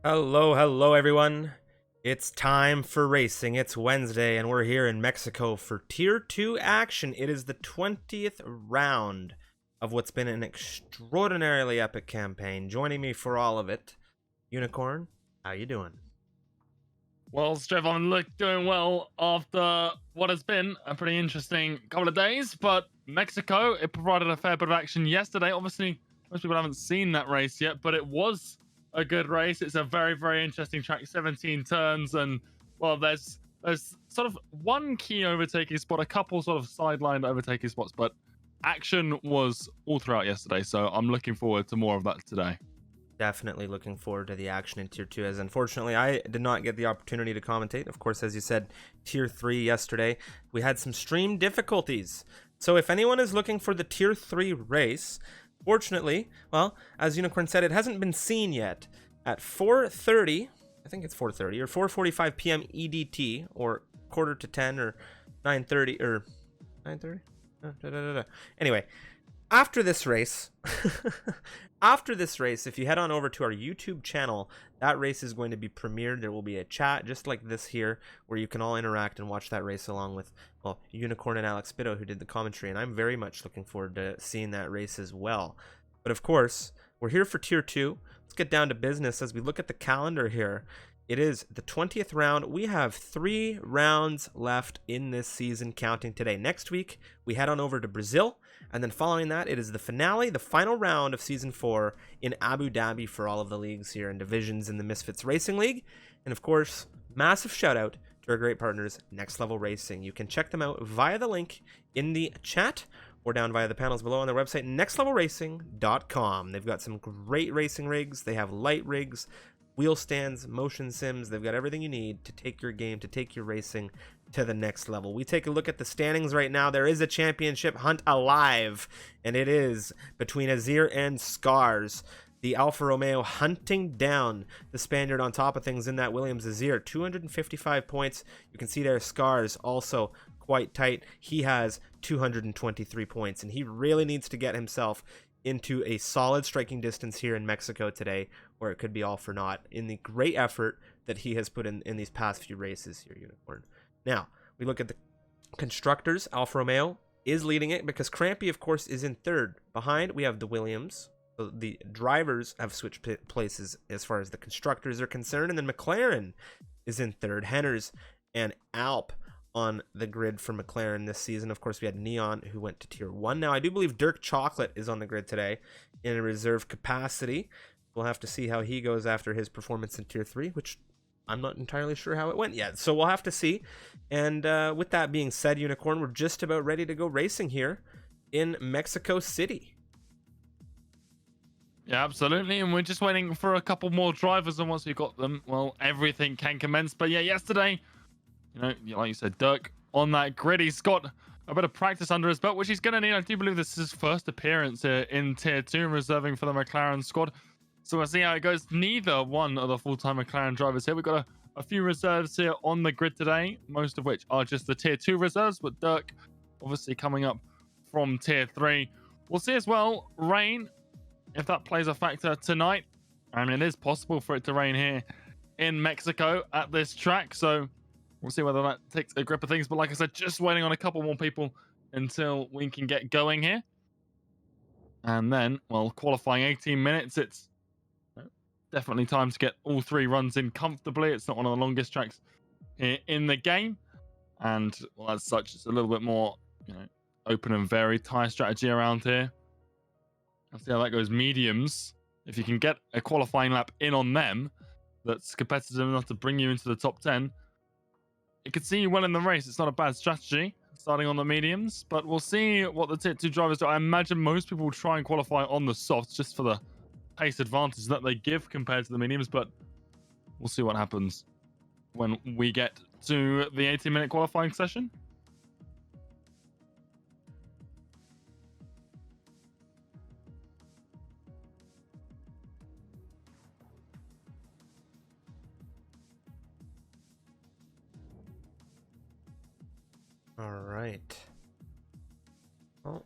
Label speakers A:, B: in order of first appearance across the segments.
A: Hello everyone. It's time for racing. It's Wednesday and we're here in Mexico for Tier 2 action. It is the 20th round of what's been an extraordinarily epic campaign. Joining me for all of it, Unicorn, how you doing?
B: Well, Strev, I'm doing well after what has been a pretty interesting couple of days, but Mexico, it provided a fair bit of action yesterday. Obviously, most people haven't seen that race yet, but it was a good race. It's a very, very interesting track, 17 turns, and well, there's sort of one key overtaking spot, a couple sort of sidelined overtaking spots, but action was all throughout yesterday, so I'm looking forward to more of that today.
A: Definitely looking forward to the action in Tier 2, as unfortunately I did not get the opportunity to commentate. Of course, as you said, Tier 3 yesterday, we had some stream difficulties. So if anyone is looking for the Tier 3 race, fortunately, well, as Unicorn said, it hasn't been seen yet. At 4:30, I think it's 4:30 or 4:45 p.m. EDT, or quarter to 10 or 9:30 or 9:30? Anyway, after this race, if you head on over to our YouTube channel, that race is going to be premiered. There will be a chat just like this here where you can all interact and watch that race along with, well, Unicorn and Alex Bitto, who did the commentary, and I'm very much looking forward to seeing that race as well. But of course, we're here for Tier 2. Let's get down to business as we look at the calendar here. It is the 20th round. We have 3 rounds left in this season, counting today. Next week, we head on over to Brazil. And then following that, it is the finale, the final round of Season 4 in Abu Dhabi for all of the leagues here and divisions in the Misfits Racing League. And of course, massive shout out to our great partners, Next Level Racing. You can check them out via the link in the chat or down via the panels below on their website, nextlevelracing.com. They've got some great racing rigs. They have light rigs, wheel stands, motion sims. They've got everything you need to take your game, to take your racing to the next level. We take a look at the standings right now. There is a championship hunt alive, and it is between Azir and Scars. The Alfa Romeo hunting down the Spaniard on top of things in that Williams. Azir, 255 points. You can see there Scars also quite tight. He has 223 points, and he really needs to get himself into a solid striking distance here in Mexico today, or it could be all for naught in the great effort that he has put in these past few races here, Unicorn. Now, we look at the constructors. Alfa Romeo is leading it because Crampy, of course, is in third. Behind, we have the Williams. So the drivers have switched places as far as the constructors are concerned. And then McLaren is in third. Henners and Alp on the grid for McLaren this season. Of course, we had Neon, who went to Tier 1. Now, I do believe Dirk Chocolate is on the grid today in a reserve capacity. We'll have to see how he goes after his performance in Tier 3, which I'm not entirely sure how it went yet, so we'll have to see. And with that being said, Unicorn, we're just about ready to go racing here in Mexico City.
B: Yeah, absolutely. And we're just waiting for a couple more drivers. And once we've got them, well, everything can commence. But yeah, yesterday, like you said, Dirk on that grid, he's got a bit of practice under his belt, which he's going to need. I do believe this is his first appearance here in Tier 2, reserving for the McLaren squad. So we'll see how it goes. Neither one of the full-time McLaren drivers here. We've got a few reserves here on the grid today, most of which are just the Tier 2 reserves, but Dirk obviously coming up from Tier 3. We'll see as well, rain, if that plays a factor tonight. And it is possible for it to rain here in Mexico at this track, so we'll see whether that takes a grip of things. But like I said, just waiting on a couple more people until we can get going here. And then, well, qualifying 18 minutes, it's definitely time to get all 3 runs in comfortably. It's not one of the longest tracks in the game. And well, as such, it's a little bit more, open and varied tire strategy around here. Let's see how that goes. Mediums, if you can get a qualifying lap in on them that's competitive enough to bring you into the top 10, it could see you well in the race. It's not a bad strategy starting on the mediums, but we'll see what the Tier 2 drivers do. I imagine most people will try and qualify on the softs just for the pace advantage that they give compared to the mediums, but we'll see what happens when we get to the 18-minute qualifying session.
A: All right. Well,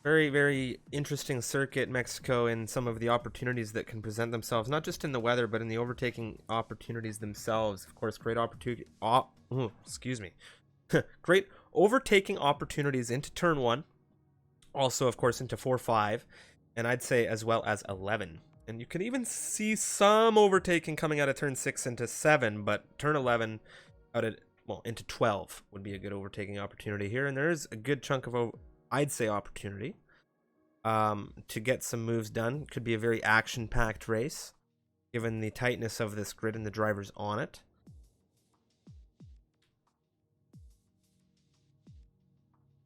A: Very, very interesting circuit, Mexico, and some of the opportunities that can present themselves, not just in the weather, but in the overtaking opportunities themselves. Of course, great opportunity. Excuse me. Great overtaking opportunities into turn 1. Also, of course, into 4, 5, and I'd say as well as 11. And you can even see some overtaking coming out of turn 6 into 7, but turn 11 out at, well, into 12 would be a good overtaking opportunity here. And there is a good chunk of, I'd say, opportunity to get some moves done. Could be a very action-packed race, given the tightness of this grid and the drivers on it.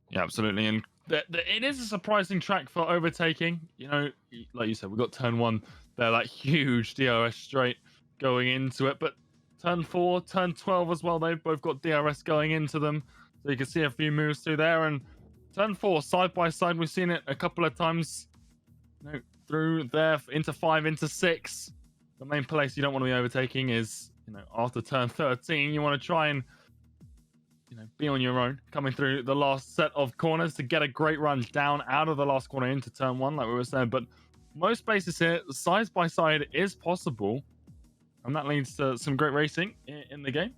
B: Yeah, absolutely. And it is a surprising track for overtaking. You know, like you said, we've got turn 1 there, that huge DRS straight going into it. But turn 4, turn 12 as well, they've both got DRS going into them. So you can see a few moves through there. And turn 4, side by side, we've seen it a couple of times. You know, through there, into 5, into 6. The main place you don't want to be overtaking is, you know, after turn 13. You want to try and, you know, be on your own, coming through the last set of corners to get a great run down out of the last corner into turn 1, like we were saying. But most spaces here, side by side, is possible, and that leads to some great racing in the game.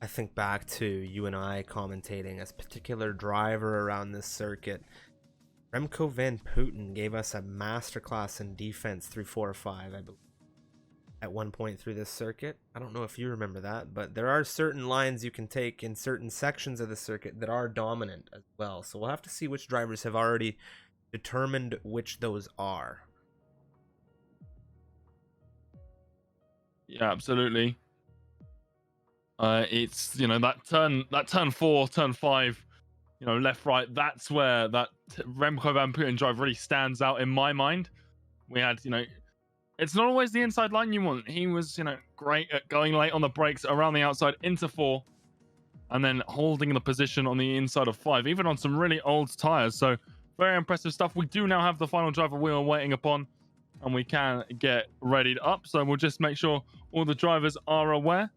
A: I think back to you and I commentating as particular driver around this circuit. Remco Van Putten gave us a masterclass in defense through 4 or 5, I believe, at one point through this circuit. I don't know if you remember that, but there are certain lines you can take in certain sections of the circuit that are dominant as well. So we'll have to see which drivers have already determined which those are.
B: Yeah, absolutely. It's, you know, that turn 4, turn 5, you know, left, right. That's where that Remco Van Putten drive really stands out in my mind. We had, you know, it's not always the inside line you want. He was, you know, great at going late on the brakes around the outside into 4, and then holding the position on the inside of 5, even on some really old tires. So very impressive stuff. We do now have the final driver we are waiting upon, and we can get readied up. So we'll just make sure all the drivers are aware.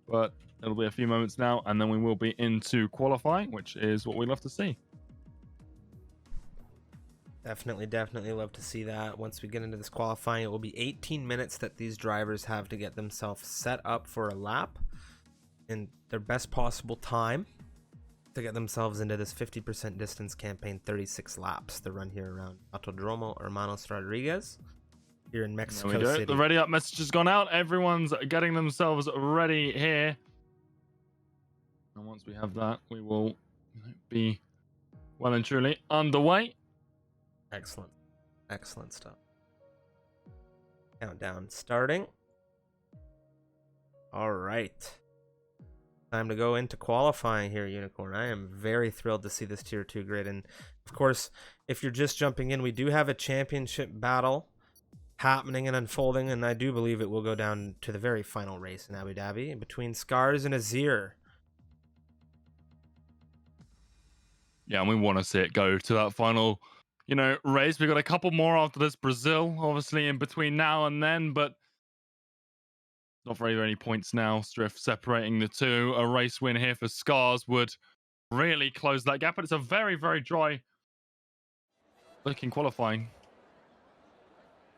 B: But it'll be a few moments now, and then we will be into qualifying, which is what we love to see.
A: Definitely love to see that. Once we get into this qualifying, it will be 18 minutes that these drivers have to get themselves set up for a lap in their best possible time to get themselves into this 50% distance campaign, 36 laps. The run here around Autodromo Hermanos Rodriguez here in Mexico City.
B: The ready up message has gone out. Everyone's getting themselves ready here. And once we have that, we will be well and truly underway.
A: Excellent stuff. Countdown starting. All right. Time to go into qualifying here, Unicorn. I am very thrilled to see this Tier 2 grid. And, of course, if you're just jumping in, we do have a championship battle happening and unfolding, and I do believe it will go down to the very final race in Abu Dhabi between Scars and Azir.
B: Yeah, and we want to see it go to that final, you know, race. We've got a couple more after this. Brazil, obviously, in between now and then, but not very many points now. Striff separating the two. A race win here for Scars would really close that gap, but it's a very, very dry looking qualifying.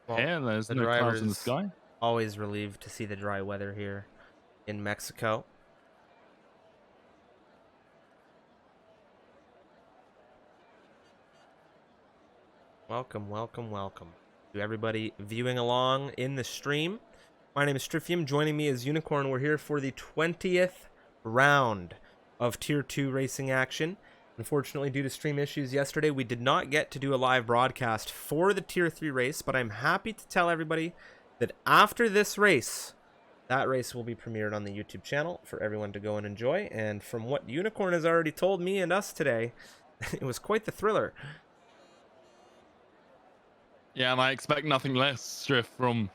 A: Well,
B: here, there's no clouds in the sky.
A: Always relieved to see the dry weather here in Mexico. Welcome to everybody viewing along in the stream. My name is Striffium. Joining me is Unicorn. We're here for the 20th round of Tier 2 racing action. Unfortunately, due to stream issues yesterday, we did not get to do a live broadcast for the Tier 3 race, but I'm happy to tell everybody that after this race, that race will be premiered on the YouTube channel for everyone to go and enjoy. And from what Unicorn has already told me and us today, it was quite the thriller.
B: Yeah, and I expect nothing less, Striff, from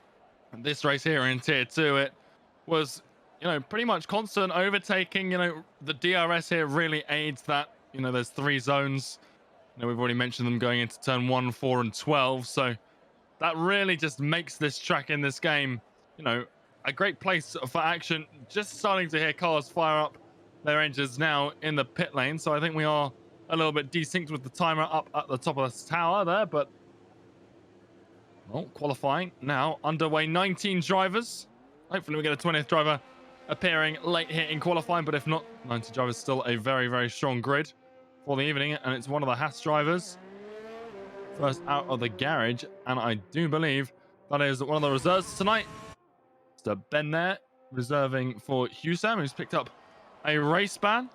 B: this race here in Tier 2. It was, you know, pretty much constant overtaking. You know, the DRS here really aids that. You know, there's 3 zones. You know, we've already mentioned them going into turn 1, 4, and 12. So that really just makes this track in this game, you know, a great place for action. Just starting to hear cars fire up their engines now in the pit lane. So I think we are a little bit desynced with the timer up at the top of the tower there, but well, qualifying now underway. 19 drivers. Hopefully we get a 20th driver appearing late here in qualifying, but if not, 19 drivers still a very, very strong grid for the evening, and it's one of the Haas drivers first out of the garage, and I do believe that is one of the reserves tonight. Mr. Ben there, reserving for Husam, who's picked up a race ban,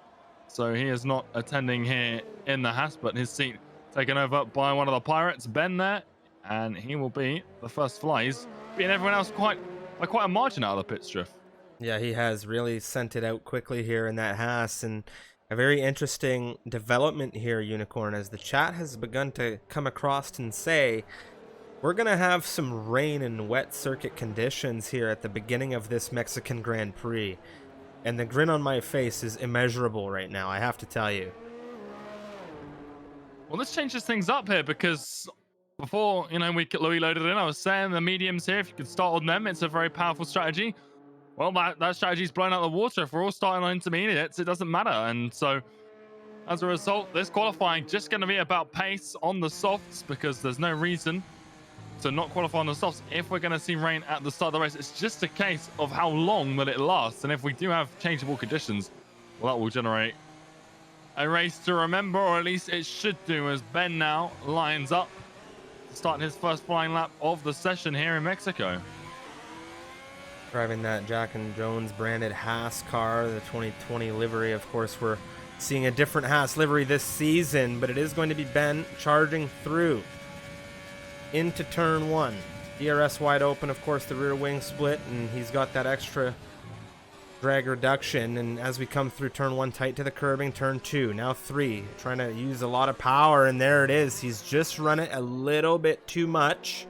B: so he is not attending here in the Haas, but his seat taken over by one of the Pirates, Ben there, and he will be the first fly. He's beating everyone else by quite a margin out of the pit, Striff.
A: Yeah, he has really sent it out quickly here in that Haas, and a very interesting development here, Unicorn, as the chat has begun to come across and say, we're going to have some rain and wet circuit conditions here at the beginning of this Mexican Grand Prix. And the grin on my face is immeasurable right now, I have to tell you.
B: Well, this changes things up here because before, we loaded in, I was saying the mediums here, if you could start on them, it's a very powerful strategy. Well, that strategy's blown out of the water. If we're all starting on intermediates, it doesn't matter. And so, as a result, this qualifying just going to be about pace on the softs, because there's no reason to not qualify on the softs if we're going to see rain at the start of the race. It's just a case of how long that it lasts. And if we do have changeable conditions, well, that will generate a race to remember, or at least it should do, as Ben now lines up, starting his first flying lap of the session here in Mexico.
A: Driving that Jack and Jones branded Haas car, the 2020 livery. Of course, we're seeing a different Haas livery this season, but it is going to be Ben charging through into turn 1. DRS wide open, of course, the rear wing split, and he's got that extra drag reduction. And as we come through turn 1, tight to the curbing, turn 2, now 3, trying to use a lot of power, and there it is. He's just run it a little bit too much.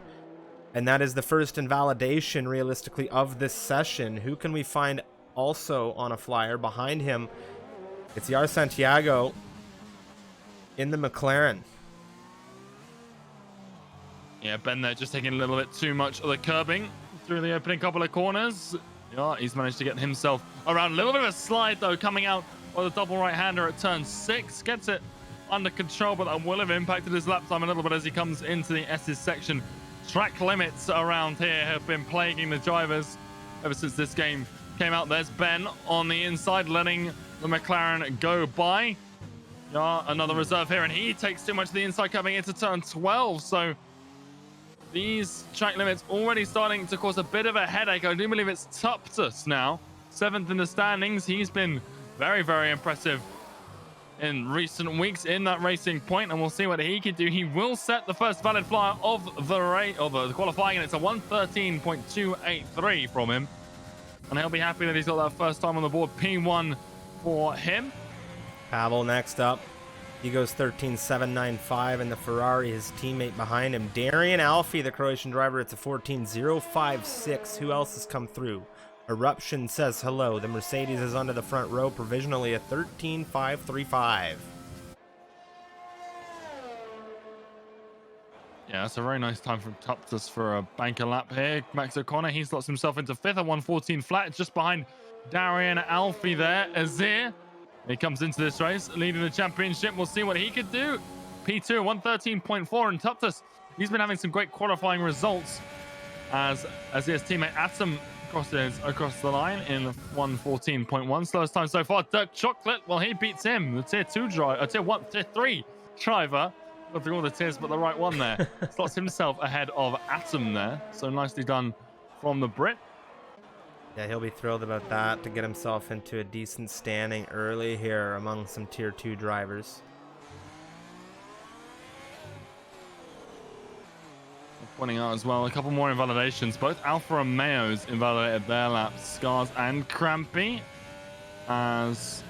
A: And that is the first invalidation, realistically, of this session. Who can we find also on a flyer behind him? It's Yar Santiago in the McLaren.
B: Yeah, Ben there just taking a little bit too much of the curbing through the opening couple of corners. Yeah, he's managed to get himself around. A little bit of a slide, though, coming out of the double right-hander at turn 6. Gets it under control, but that will have impacted his lap time a little bit as he comes into the S's section. Track limits around here have been plaguing the drivers ever since this game came out. There's Ben on the inside, letting the McLaren go by. Yeah, another reserve here, and he takes too much of the inside coming into turn 12. So these track limits already starting to cause a bit of a headache. I do believe it's Tuptus now, 7th in the standings. He's been very, very impressive in recent weeks in that racing point, and we'll see what he can do. He will set the first valid flyer of the race, of the qualifying, and it's a 1:13.283 from him, and he'll be happy that he's got that first time on the board. P1 for him.
A: Pavel next up. He goes 13.795 in the Ferrari. His teammate behind him, Darian Alfie, the Croatian driver, it's a 14.056. Who else has come through? Eruption says hello. The Mercedes is under the front row, provisionally a 13.535.
B: Yeah, that's a very nice time from Tuptus for a banker lap here. Max O'Connor, he slots himself into 5th at 1:14 flat, just behind Darian Alfie there. Azir, he comes into this race, leading the championship. We'll see what he could do. P2, 1:13.4, and Tuptus, he's been having some great qualifying results as Azir's teammate Atom crosses across the line in 1:14.1. Slowest time so far. Dirk Chocolate, well, he beats him. The tier 2 driver, tier 3 driver. Got through all the tiers, but the right one there. Slots himself ahead of Atom there. So nicely done from the Brit.
A: Yeah, he'll be thrilled about that, to get himself into a decent standing early here among some tier 2 drivers.
B: Pointing out as well, a couple more invalidations. Both Alfa Romeos invalidated their laps. Scars and Crampy. As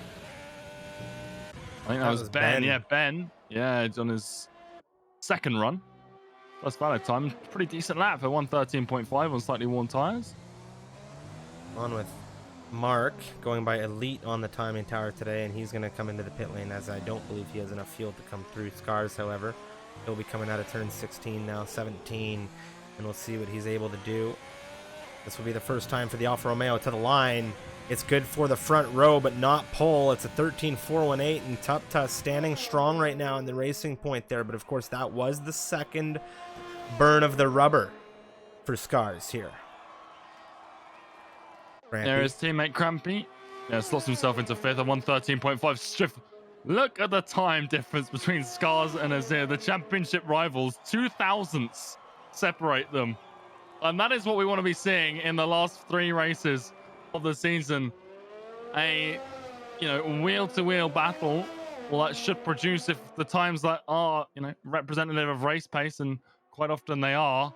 B: I think that was Ben. Yeah, Ben. Yeah, it's on his second run. First valid time. Pretty decent lap for 1:13.5 on slightly worn tires.
A: On with Mark, going by Elite on the timing tower today, and he's going to come into the pit lane, as I don't believe he has enough fuel to come through. Scars, however, he'll be coming out of turn 16 now, 17, and we'll see what he's able to do. This will be the first time for the Alfa Romeo to the line. It's good for the front row, but not pole. It's a 13.418, and Tupta standing strong right now in the racing point there. But of course, that was the second burn of the rubber for Scars here.
B: There is teammate Crampy. Yeah, slots himself into fifth at 113.5. Striff. Look at the time difference between Scars and Azir. The championship rivals, 2,000ths separate them. And that is what we want to be seeing in the last 3 races of the season. A, wheel-to-wheel battle. Well, that should produce, if the times that are, representative of race pace, and quite often they are.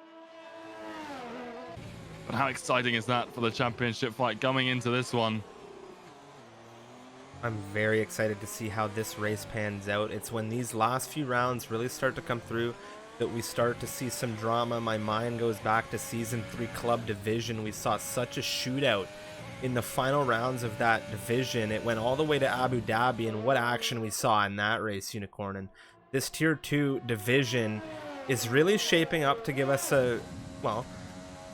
B: But how exciting is that for the championship fight coming into this one?
A: I'm very excited to see how this race pans out. It's when these last few rounds really start to come through that we start to see some drama. My mind goes back to Season 3 Club Division. We saw such a shootout in the final rounds of that division. It went all the way to Abu Dhabi, and what action we saw in that race, Unicorn. And this Tier 2 division is really shaping up to give us a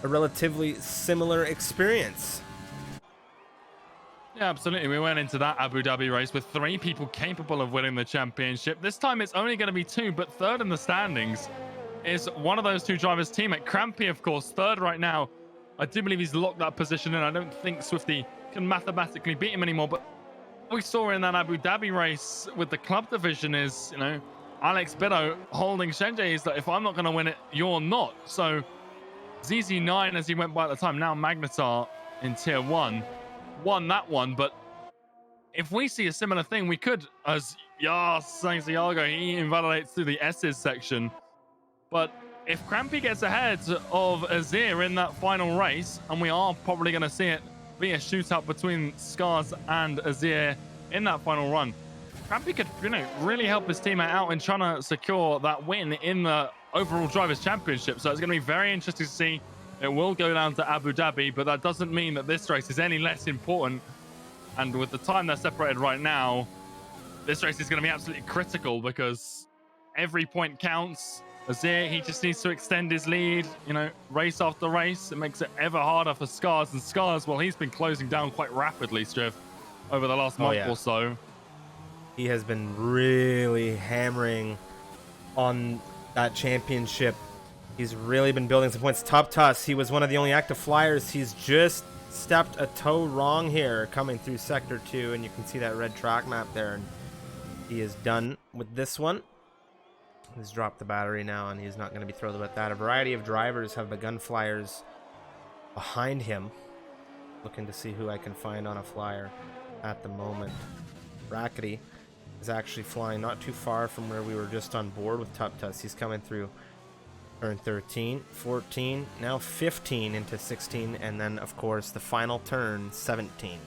A: relatively similar experience.
B: Yeah, absolutely. We went into that Abu Dhabi race with 3 people capable of winning the championship. This time it's only going to be 2, but third in the standings is one of those 2 drivers' teammate. Crampy, of course, third right now. I do believe he's locked that position in. I don't think Swifty can mathematically beat him anymore, but what we saw in that Abu Dhabi race with the club division is, Alex Bido holding Shenjay is that if I'm not going to win it, you're not. So ZZ9, as he went by at the time, now Magnetar in Tier 1. Won that one, but if we see a similar thing, we could, as thanks to Yago, he invalidates through the S's section. But if Crampy gets ahead of Azir in that final race, and we are probably going to see it be a shootout between Scars and Azir in that final run, Crampy could, really help his teammate out in trying to secure that win in the overall Drivers' Championship. So it's going to be very interesting to see. It will go down to Abu Dhabi, but that doesn't mean that this race is any less important. And with the time they're separated right now, this race is going to be absolutely critical because every point counts. Azir, he just needs to extend his lead, race after race. It makes it ever harder for Scars. And Scars, well, he's been closing down quite rapidly, Striv, over the last month or so.
A: He has been really hammering on that championship. He's really been building some points. Tuptus, he was one of the only active flyers. He's just stepped a toe wrong here coming through Sector 2, and you can see that red track map there. And he is done with this one. He's dropped the battery now, and he's not going to be thrilled about that. A variety of drivers have begun flyers behind him. Looking to see who I can find on a flyer at the moment. Rackety is actually flying not too far from where we were just on board with Tuptus. He's coming through turn 13, 14, now 15 into 16, and then, of course, the final turn, 17.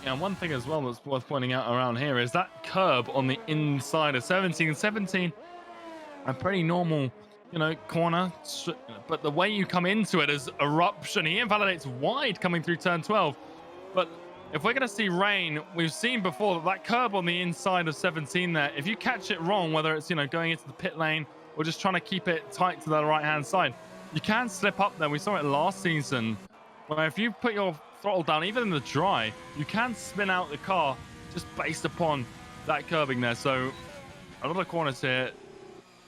B: Yeah, one thing as well that's worth pointing out around here is that curb on the inside of 17. 17, a pretty normal, corner, but the way you come into it is eruption. He invalidates wide coming through turn 12, but if we're going to see rain, we've seen before that curb on the inside of 17 there, if you catch it wrong, whether it's, going into the pit lane or just trying to keep it tight to the right-hand side, you can slip up there. We saw it last season, where if you put your throttle down, even in the dry, you can spin out the car just based upon that curbing there. So a lot of corners here,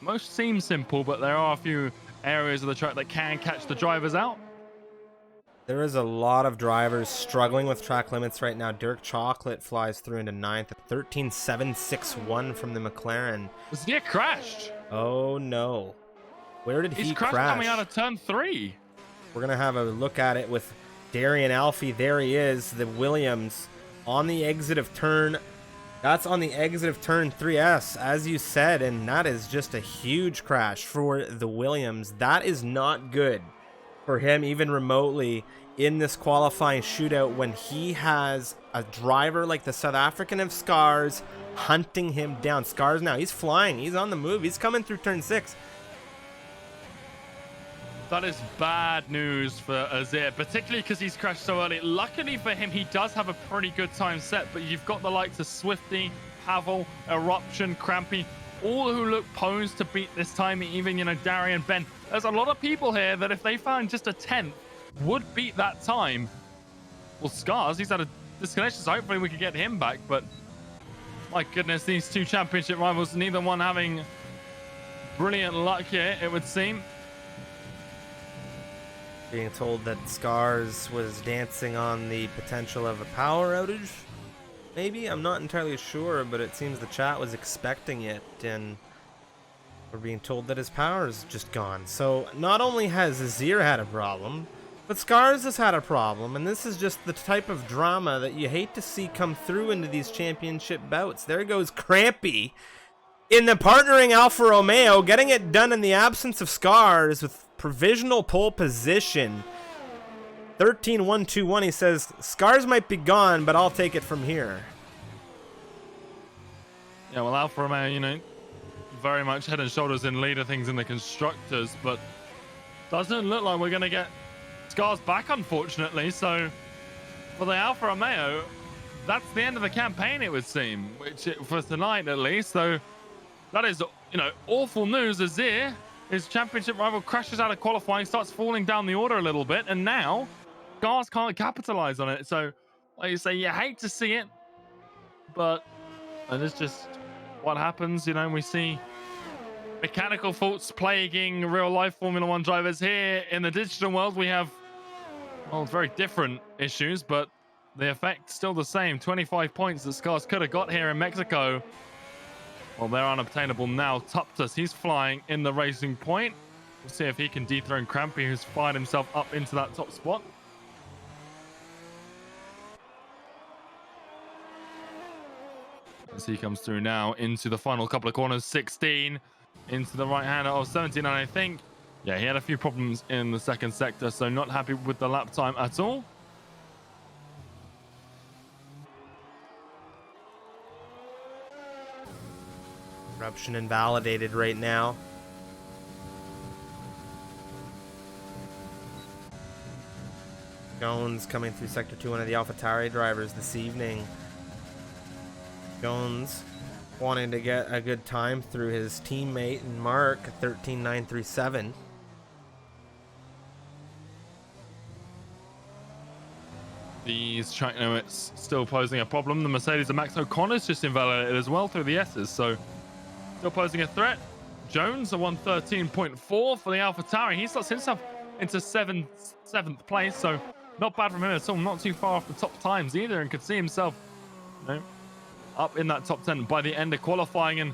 B: most seem simple, but there are a few areas of the track that can catch the drivers out.
A: There is a lot of drivers struggling with track limits right now. Dirk Chocolate flies through into 9th at 13.761 from the McLaren.
B: He crashed.
A: Oh no. Where did he crash?
B: He's crashed coming out of turn 3.
A: We're going to have a look at it with Darian Alfie. There he is, the Williams on the exit of turn. That's on the exit of turn 3S, as you said, and that is just a huge crash for the Williams. That is not good for him, even remotely, in this qualifying shootout when he has a driver like the South African of Scars hunting him down. Scars now, he's flying, he's on the move, he's coming through turn 6.
B: That is bad news for Azir, particularly because he's crashed so early. Luckily for him, he does have a pretty good time set, but you've got the likes of Swifty, Pavel, Eruption, Crampy, all who look posed to beat this time, even, you know, Darian, Ben. There's a lot of people here that if they found just a 10th would beat that time. Well, Scars, he's had a disconnection, so hopefully we can get him back. But my goodness, these two championship rivals, neither one having brilliant luck here, it would seem.
A: Being told that Scars was dancing on the potential of a power outage. Maybe, I'm not entirely sure, but it seems the chat was expecting it, and we're being told that his power is just gone. So not only has Azir had a problem, but Scars has had a problem, and this is just the type of drama that you hate to see come through into these championship bouts. There goes Crampy in the partnering Alfa Romeo, getting it done in the absence of Scars with provisional pole position. 13-1-2-1, he says, Scars might be gone, but I'll take it from here.
B: Yeah, well, Alfa Romeo, you know, very much head and shoulders in lead of things in the constructors, but doesn't look like we're going to get Scars back, unfortunately. So for the Alfa Romeo, that's the end of the campaign, it would seem, which for tonight at least. So that is, you know, awful news. Azir, his championship rival, crashes out of qualifying, starts falling down the order a little bit, and now Scars can't capitalize on it. So, like you say, you hate to see it, but it is just what happens. You know, we see mechanical faults plaguing real life Formula One drivers. Here in the digital world, we have, well, very different issues, but the effect still the same. 25 points that Scars could have got here in Mexico. Well, they're unobtainable now. Tuptus, he's flying in the racing point. We'll see if he can dethrone Crampy, who's fired himself up into that top spot. As he comes through now into the final couple of corners, 16 into the right hander of 17, and I think, yeah, he had a few problems in the second sector, so not happy with the lap time at all.
A: Eruption invalidated right now. Jones coming through Sector 2, one of the AlphaTauri drivers this evening. Jones wanting to get a good time through his teammate and Mark, 13.937.
B: These track limits still posing a problem. The Mercedes of Max O'Connor's just invalidated as well through the S's, so still posing a threat. Jones, a 113.4 for the AlphaTauri. He slots himself into seventh place, so not bad from him at all. Not too far off the top times either, and could see himself, you know, up in that top 10 by the end of qualifying. And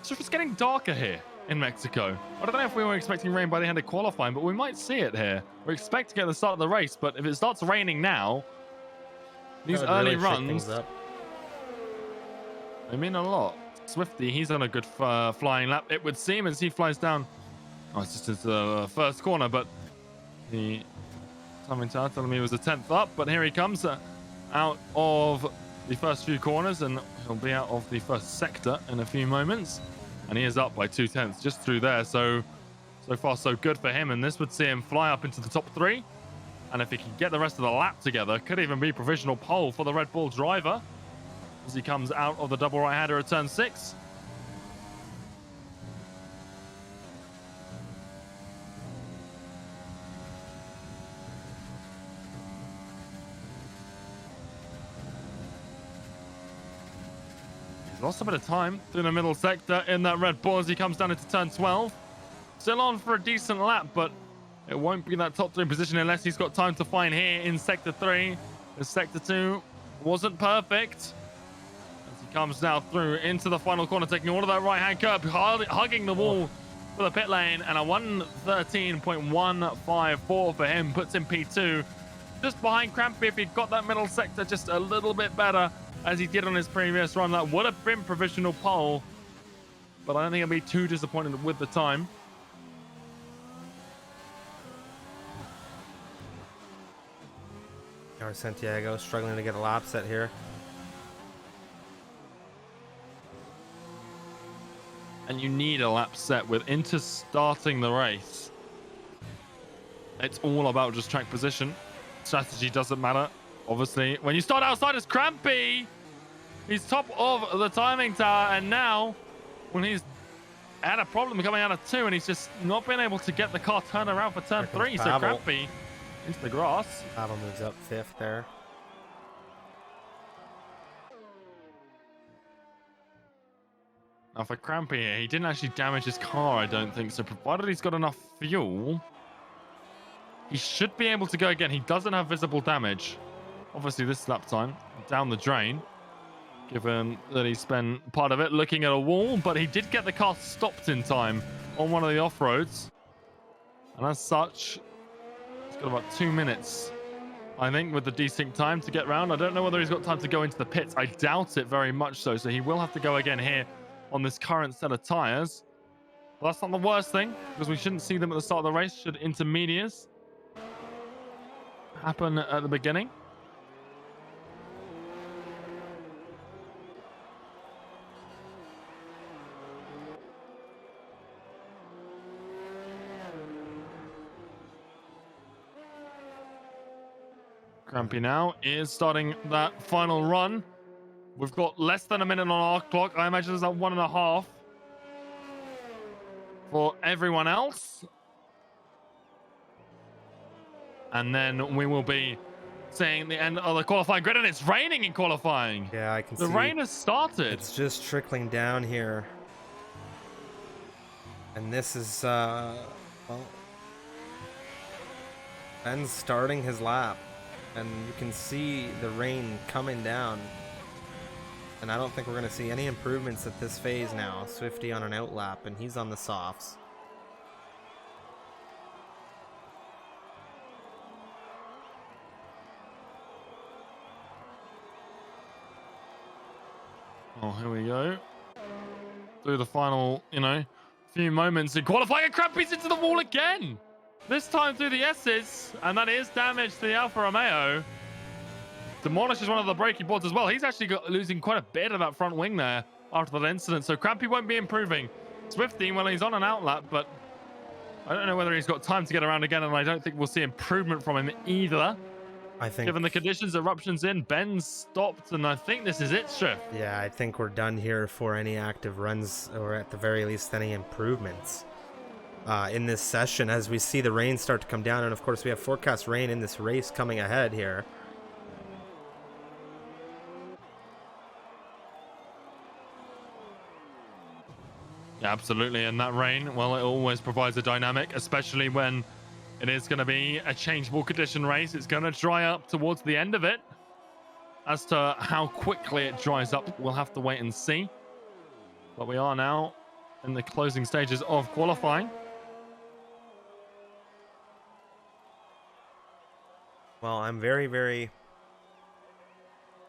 B: so it's getting darker here in Mexico. I don't know if we were expecting rain by the end of qualifying, but we might see it here. We expect to get the start of the race, but if it starts raining now, these early runs, they mean a lot. Swifty, he's on a good flying lap, it would seem, as he flies down. Oh, it's just into the first corner, but the timing tower telling me it was a 10th up, but here he comes out of the first few corners, and he'll be out of the first sector in a few moments, and he is up by 2/10 just through there. So far so good for him, and this would see him fly up into the top 3, and if he can get the rest of the lap together, could even be provisional pole for the Red Bull driver as he comes out of the double right-hander at turn 6. Lost a bit of time through the middle sector in that Red Bull as he comes down into turn 12. Still on for a decent lap, but it won't be that top 3 position unless he's got time to find here in sector 3. The sector 2 wasn't perfect. As he comes now through into the final corner, taking all of that right-hand curve, hugging the wall for the pit lane, and a 113.154 for him puts him P2. Just behind Crampy. If he'd got that middle sector just a little bit better, as he did on his previous run, that would have been provisional pole, but I don't think I'll be too disappointed with the time.
A: Santiago struggling to get a lap set here.
B: And you need a lap set with Inter starting the race. It's all about just track position. Strategy doesn't matter. Obviously, when you start outside as Crampy, he's top of the timing tower, and now when he's had a problem coming out of 2, and he's just not been able to get the car turned around for turn 3. So Crampy into the grass.
A: Pavel moves up 5th there.
B: Now for Crampy, he didn't actually damage his car, I don't think. So provided he's got enough fuel, he should be able to go again. He doesn't have visible damage. Obviously, this lap time down the drain, given that he spent part of it looking at a wall, but he did get the car stopped in time on one of the off-roads. And as such, he's got about 2 minutes, I think, with the desync time to get round. I don't know whether he's got time to go into the pits. I doubt it very much so. So he will have to go again here on this current set of tires. But that's not the worst thing, because we shouldn't see them at the start of the race. Should intermediates happen at the beginning. Crampy now is starting that final run. We've got less than a minute on our clock. I imagine there's like 1.5 for everyone else. And then we will be seeing the end of the qualifying grid, and it's raining in qualifying.
A: Yeah, I can see.
B: The rain has started.
A: It's just trickling down here. And this is, well, Ben's starting his lap. And you can see the rain coming down. And I don't think we're going to see any improvements at this phase now. Swifty on an out lap, and he's on the softs.
B: Oh, here we go. Through the final, few moments in qualifying, and Crampy's into the wall again. This time through the S's, and that is damage to the Alfa Romeo. Demolishes one of the braking boards as well. He's actually losing quite a bit of that front wing there after that incident, so Crampy won't be improving. Swifty, well, he's on an outlap, but I don't know whether he's got time to get around again, and I don't think we'll see improvement from him either.
A: I think,
B: given the conditions, eruptions in, Ben's stopped, and I think this is it, Shift.
A: Yeah, I think we're done here for any active runs, or at the very least any improvements in this session, as we see the rain start to come down. And of course we have forecast rain in this race coming ahead here.
B: Yeah, absolutely. And that rain, well, it always provides a dynamic, especially when it is going to be a changeable condition race. It's going to dry up towards the end of it. As to how quickly it dries up, we'll have to wait and see. But we are now in the closing stages of qualifying.
A: Well, I'm very, very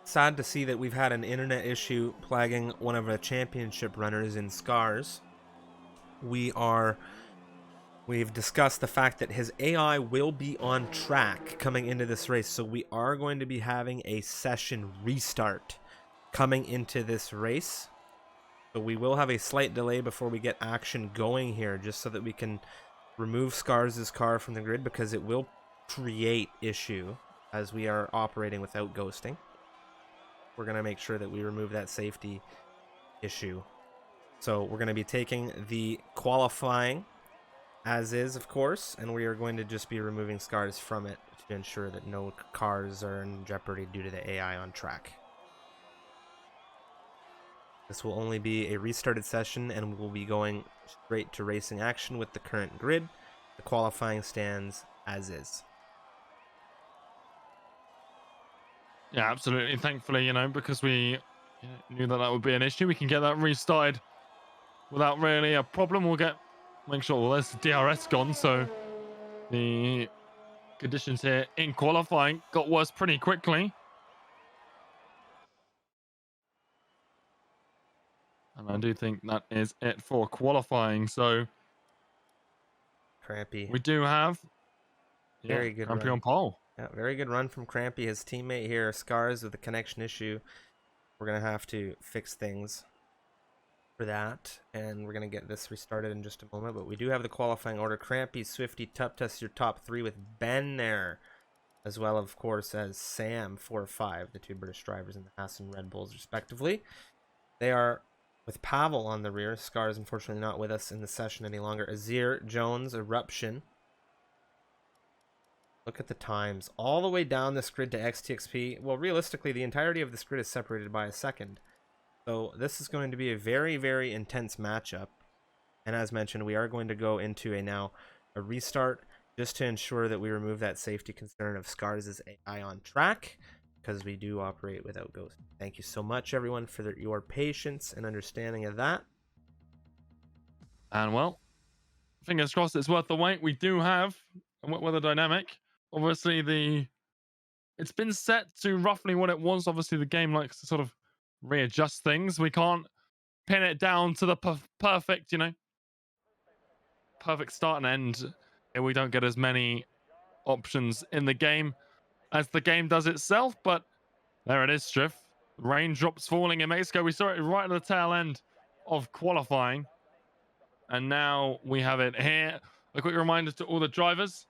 A: sad to see that we've had an internet issue plaguing one of the championship runners in Scars. We've discussed the fact that his AI will be on track coming into this race, so we are going to be having a session restart coming into this race. So we will have a slight delay before we get action going here, just so that we can remove Scars' car from the grid, because it will create issue as we are operating without ghosting. We're going to make sure that we remove that safety issue. So we're going to be taking the qualifying as is, of course, and we are going to just be removing Scars from it to ensure that no cars are in jeopardy due to the AI on track. This will only be a restarted session, and we will be going straight to racing action with the current grid. The qualifying stands as is.
B: Yeah, absolutely. Thankfully, because we knew that would be an issue, we can get that restarted without really a problem. Make sure, well, there's the DRS gone, so the conditions here in qualifying got worse pretty quickly. And I do think that is it for qualifying. So
A: Crampy.
B: we do have
A: very good
B: Crampy
A: run
B: on pole.
A: Yeah, very good run from Crampy. His teammate here, Scars, with a connection issue. We're going to have to fix things for that, and we're going to get this restarted in just a moment. But we do have the qualifying order. Crampy, Swifty, Test your top 3 with Ben there, as well, of course, as Sam 4-5, the 2 British drivers in the Haas and Red Bulls, respectively. They are with Pavel on the rear. Scar is unfortunately not with us in the session any longer. Azir, Jones, Eruption. Look at the times. All the way down this grid to XTXP. Well, realistically, the entirety of this grid is separated by a second. So this is going to be a very, very intense matchup. And as mentioned, we are going to go into a restart just to ensure that we remove that safety concern of Scars' AI on track, because we do operate without Ghost. Thank you so much, everyone, for your patience and understanding of that.
B: And well, fingers crossed it's worth the wait. We do have a wet weather dynamic. Obviously, it's been set to roughly what it was. Obviously, the game likes to sort of readjust things. We can't pin it down to the perfect, perfect start and end. And we don't get as many options in the game as the game does itself. But there it is, Striff. Raindrops falling in Mexico. We saw it right at the tail end of qualifying. And now we have it here. A quick reminder to all the drivers.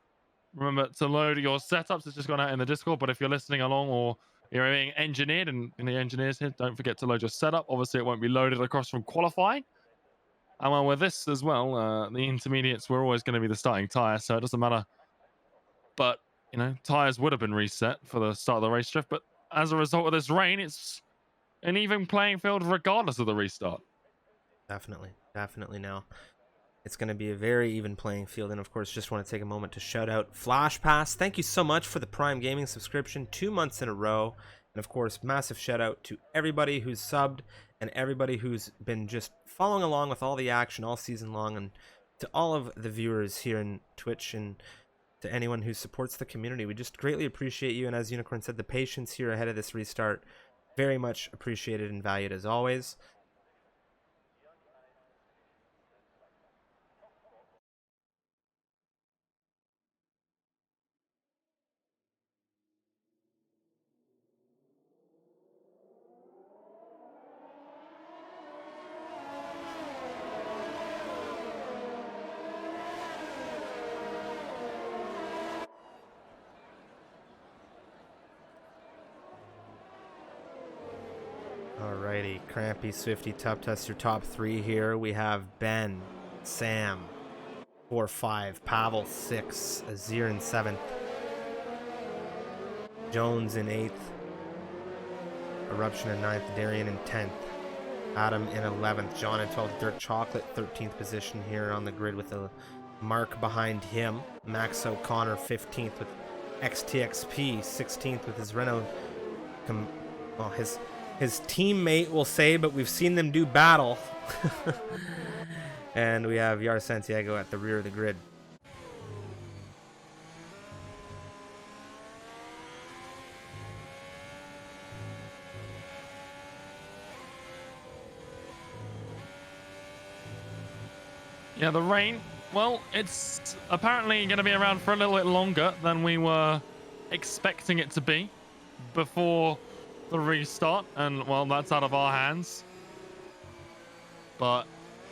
B: Remember to load your setups. It's just gone out in the Discord. But if you're listening along or you're being engineered and the engineers here, don't forget to load your setup. Obviously, it won't be loaded across from qualifying. And well, with this as well, the intermediates were always going to be the starting tyre, so it doesn't matter. But, tyres would have been reset for the start of the race drift. But as a result of this rain, it's an even playing field regardless of the restart.
A: Definitely now. It's going to be a very even playing field. And of course, just want to take a moment to shout out Flash Pass. Thank you so much for the Prime Gaming subscription, 2 months in a row. And of course, massive shout out to everybody who's subbed and everybody who's been just following along with all the action all season long, and to all of the viewers here in Twitch and to anyone who supports the community. We just greatly appreciate you. And as Unicorn said, the patience here ahead of this restart, very much appreciated and valued as always. Alrighty, Crampy, Swifty, Tuptus, your top 3 here. We have Ben, Sam, 4-5, Pavel 6, Azir in 7th, Jones in 8th, Eruption in 9th, Darian in 10th, Adam in 11th, John in 12th, Dirk Chocolate 13th position here on the grid with a mark behind him. Max O'Connor 15th with XTXP, 16th with his Renault. Well, his teammate will say, but we've seen them do battle. And we have Yar Santiago at the rear of the grid.
B: Yeah, the rain, well, it's apparently going to be around for a little bit longer than we were expecting it to be before the restart, and well, that's out of our hands. But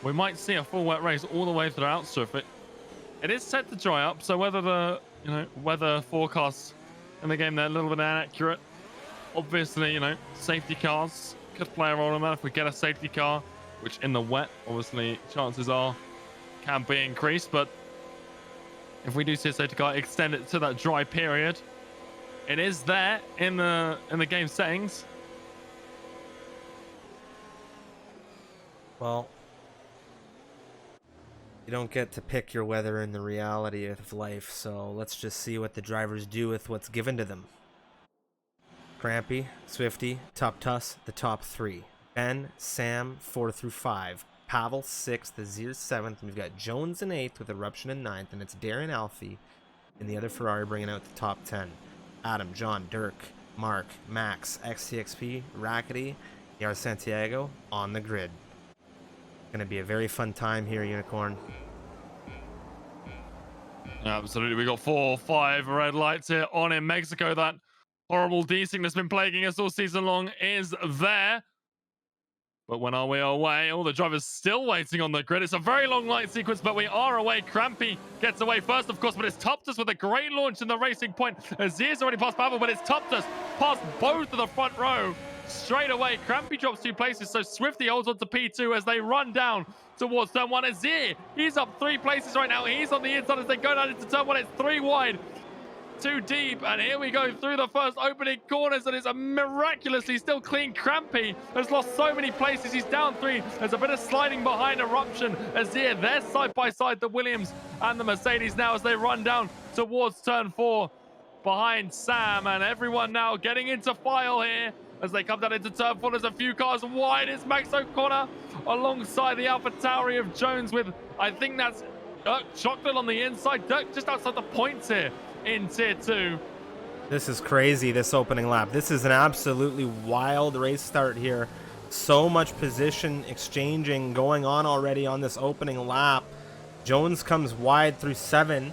B: we might see a full wet race all the way throughout. So if it is set to dry up, so whether the weather forecasts in the game they're a little bit inaccurate, obviously safety cars could play a role in that. If we get a safety car, which in the wet, obviously chances are can be increased, but if we do see a safety car, extend it to that dry period. It is there in the game settings.
A: Well, you don't get to pick your weather in the reality of life, so let's just see what the drivers do with what's given to them. Crampy, Swifty, Tuptus, the top 3. Ben, Sam, 4-5. Pavel, 6th, Azir 7th, and we've got Jones in 8th with Eruption in 9th, and it's Darren Alfie in the other Ferrari bringing out the top 10. Adam, John, Dirk, Mark, Max, XTXP, Rackety, Yar Santiago on the grid. Gonna be a very fun time here, Unicorn.
B: Absolutely. We got 4 or 5 red lights here on in Mexico. That horrible desync that's been plaguing us all season long is there. But when are we away? All the drivers still waiting on the grid. It's a very long light sequence, but we are away. Crampy gets away first, of course, but it's Tuptus with a great launch in the racing point. Azir's already passed Pavel, but it's Tuptus past both of the front row. straight away. Crampy drops 2 places, so Swifty holds on to P2 as they run down towards turn 1. Azir, he's up 3 places right now. He's on the inside as they go down into turn 1. It's 3 wide. 2 deep, and here we go through the first opening corners, and it's a miraculously still clean. Crampy has lost so many places. He's down 3. There's a bit of sliding behind Eruption. Azir, they're side by side, the Williams and the Mercedes now as they run down towards turn 4 behind Sam, and everyone now getting into file here as they come down into turn 4. There's a few cars wide. It's Max O'Connor alongside the AlphaTauri of Jones with, I think that's Dirk Chocolate on the inside. Dirk just outside the points here in tier 2.
A: This is crazy, this opening lap. This is an absolutely wild race start here. So much position exchanging going on already on this opening lap. Jones comes wide through 7.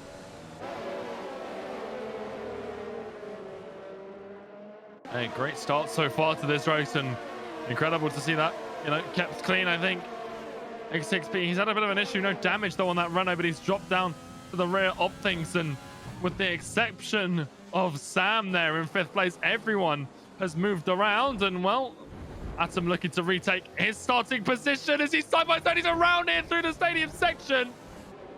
B: A great start so far to this race, and incredible to see that, kept clean. I think X6P, he's had a bit of an issue. No damage though on that run, but he's dropped down to the rear of things, and with the exception of Sam there in 5th place, everyone has moved around. And well, Atom looking to retake his starting position as he's side by side. He's around here through the stadium section,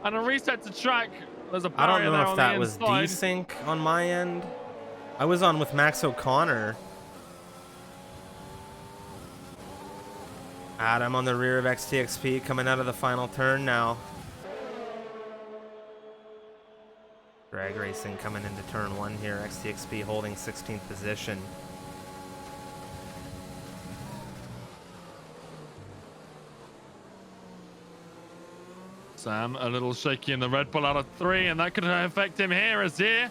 B: and a reset to track. There's a barrier.
A: I don't know if that was
B: inside.
A: desync on my end. I was on with Max O'Connor. Adam on the rear of XTXP coming out of the final turn now. Drag racing coming into turn 1 here. XTXP holding 16th position.
B: Sam a little shaky in the Red Bull out of 3, and that could affect him here. Azir,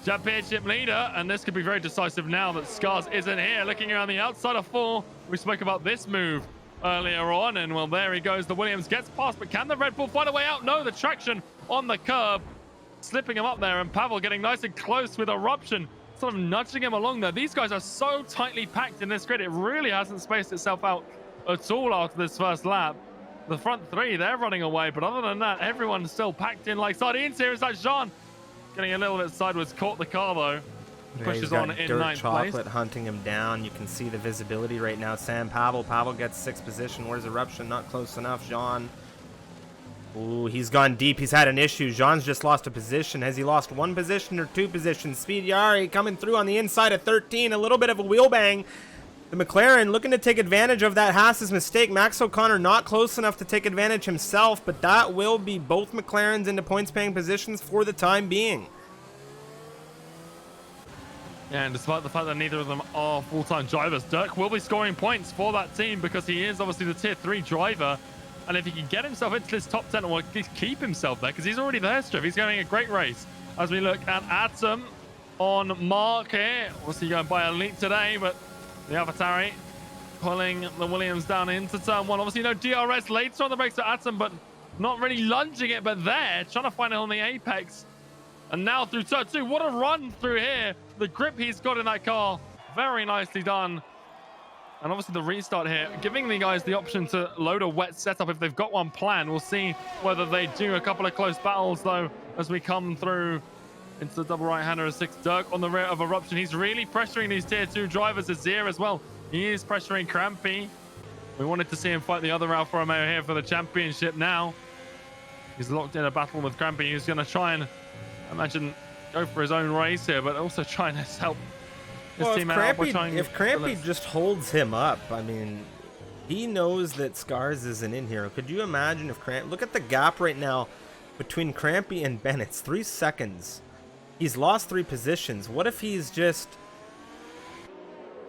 B: championship leader, and this could be very decisive now that Scars isn't here. Looking around the outside of 4, we spoke about this move earlier on, and well, there he goes. The Williams gets past, but can the Red Bull find a way out? No, the traction on the curb slipping him up there, and Pavel getting nice and close with Eruption sort of nudging him along there. These guys are so tightly packed in this grid, it really hasn't spaced itself out at all after this first lap. The front 3, they're running away, but other than that, everyone's still packed in like sardines here. Is that Jean getting a little bit sideways, caught the car though. Pushes on in
A: Dirk
B: 9th
A: Chocolate
B: place.
A: hunting him down. You can see the visibility right now. Sam Pavel gets 6th position. Where's Eruption? Not close enough. Jean. Ooh, he's gone deep. He's had an issue. Jean's just lost a position. Has he lost 1 position or 2 positions? Speed Yari coming through on the inside of 13. A little bit of a wheel bang. The McLaren looking to take advantage of that Haas's mistake. Max O'Connor not close enough to take advantage himself, but that will be both McLarens into points-paying positions for the time being.
B: Yeah, and despite the fact that neither of them are full-time drivers, Dirk will be scoring points for that team because he is obviously the tier 3 driver. And if he can get himself into this top 10 or keep himself there, because he's already there, Striv, he's going a great race. As we look at Atom on Mark here, obviously going by Elite today, but the AlphaTauri pulling the Williams down into turn 1. Obviously no DRS later on the brakes to Atom, but not really lunging it, but there, trying to find it on the apex. And now through turn 2, what a run through here. The grip he's got in that car, very nicely done. And obviously the restart here, giving the guys the option to load a wet setup if they've got one planned. We'll see whether they do a couple of close battles though as we come through into the double right-hander of 6. Dirk on the rear of Eruption. He's really pressuring these tier 2 drivers. Azir as well. He is pressuring Crampy. We wanted to see him fight the other Alfa Romeo here for the championship now. He's locked in a battle with Crampy. He's going to try and, imagine, go for his own race here, but also trying to help his team out.
A: If Crampy just holds him up, I mean, he knows that Scars isn't in here. Could you imagine if Crampy... Look at the gap right now between Crampy and Bennett. It's 3 seconds. He's lost 3 positions. What if he's just...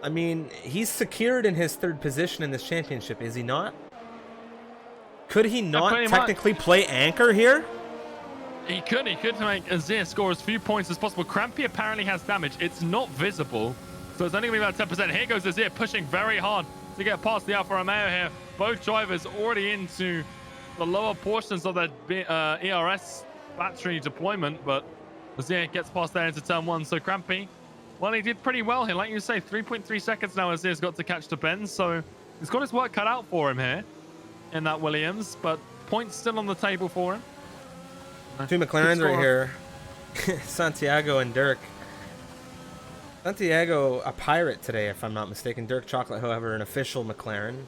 A: I mean, he's secured in his 3rd position in this championship, is he not? Could he not technically play anchor here?
B: He could make Azir score as few points as possible. Crampy apparently has damage. It's not visible, so it's only going to be about 10%. Here goes Azir pushing very hard to get past the Alfa Romeo here. Both drivers already into the lower portions of their ERS battery deployment, but Azir gets past there into turn 1. So Crampy, well, he did pretty well here. Like you say, 3.3 seconds now Azir's got to catch the bend, so he's got his work cut out for him here in that Williams, but points still on the table for him. 2
A: McLarens right here. Santiago and Dirk. Santiago a pirate today, if I'm not mistaken. Dirk Chocolate, however, an official McLaren.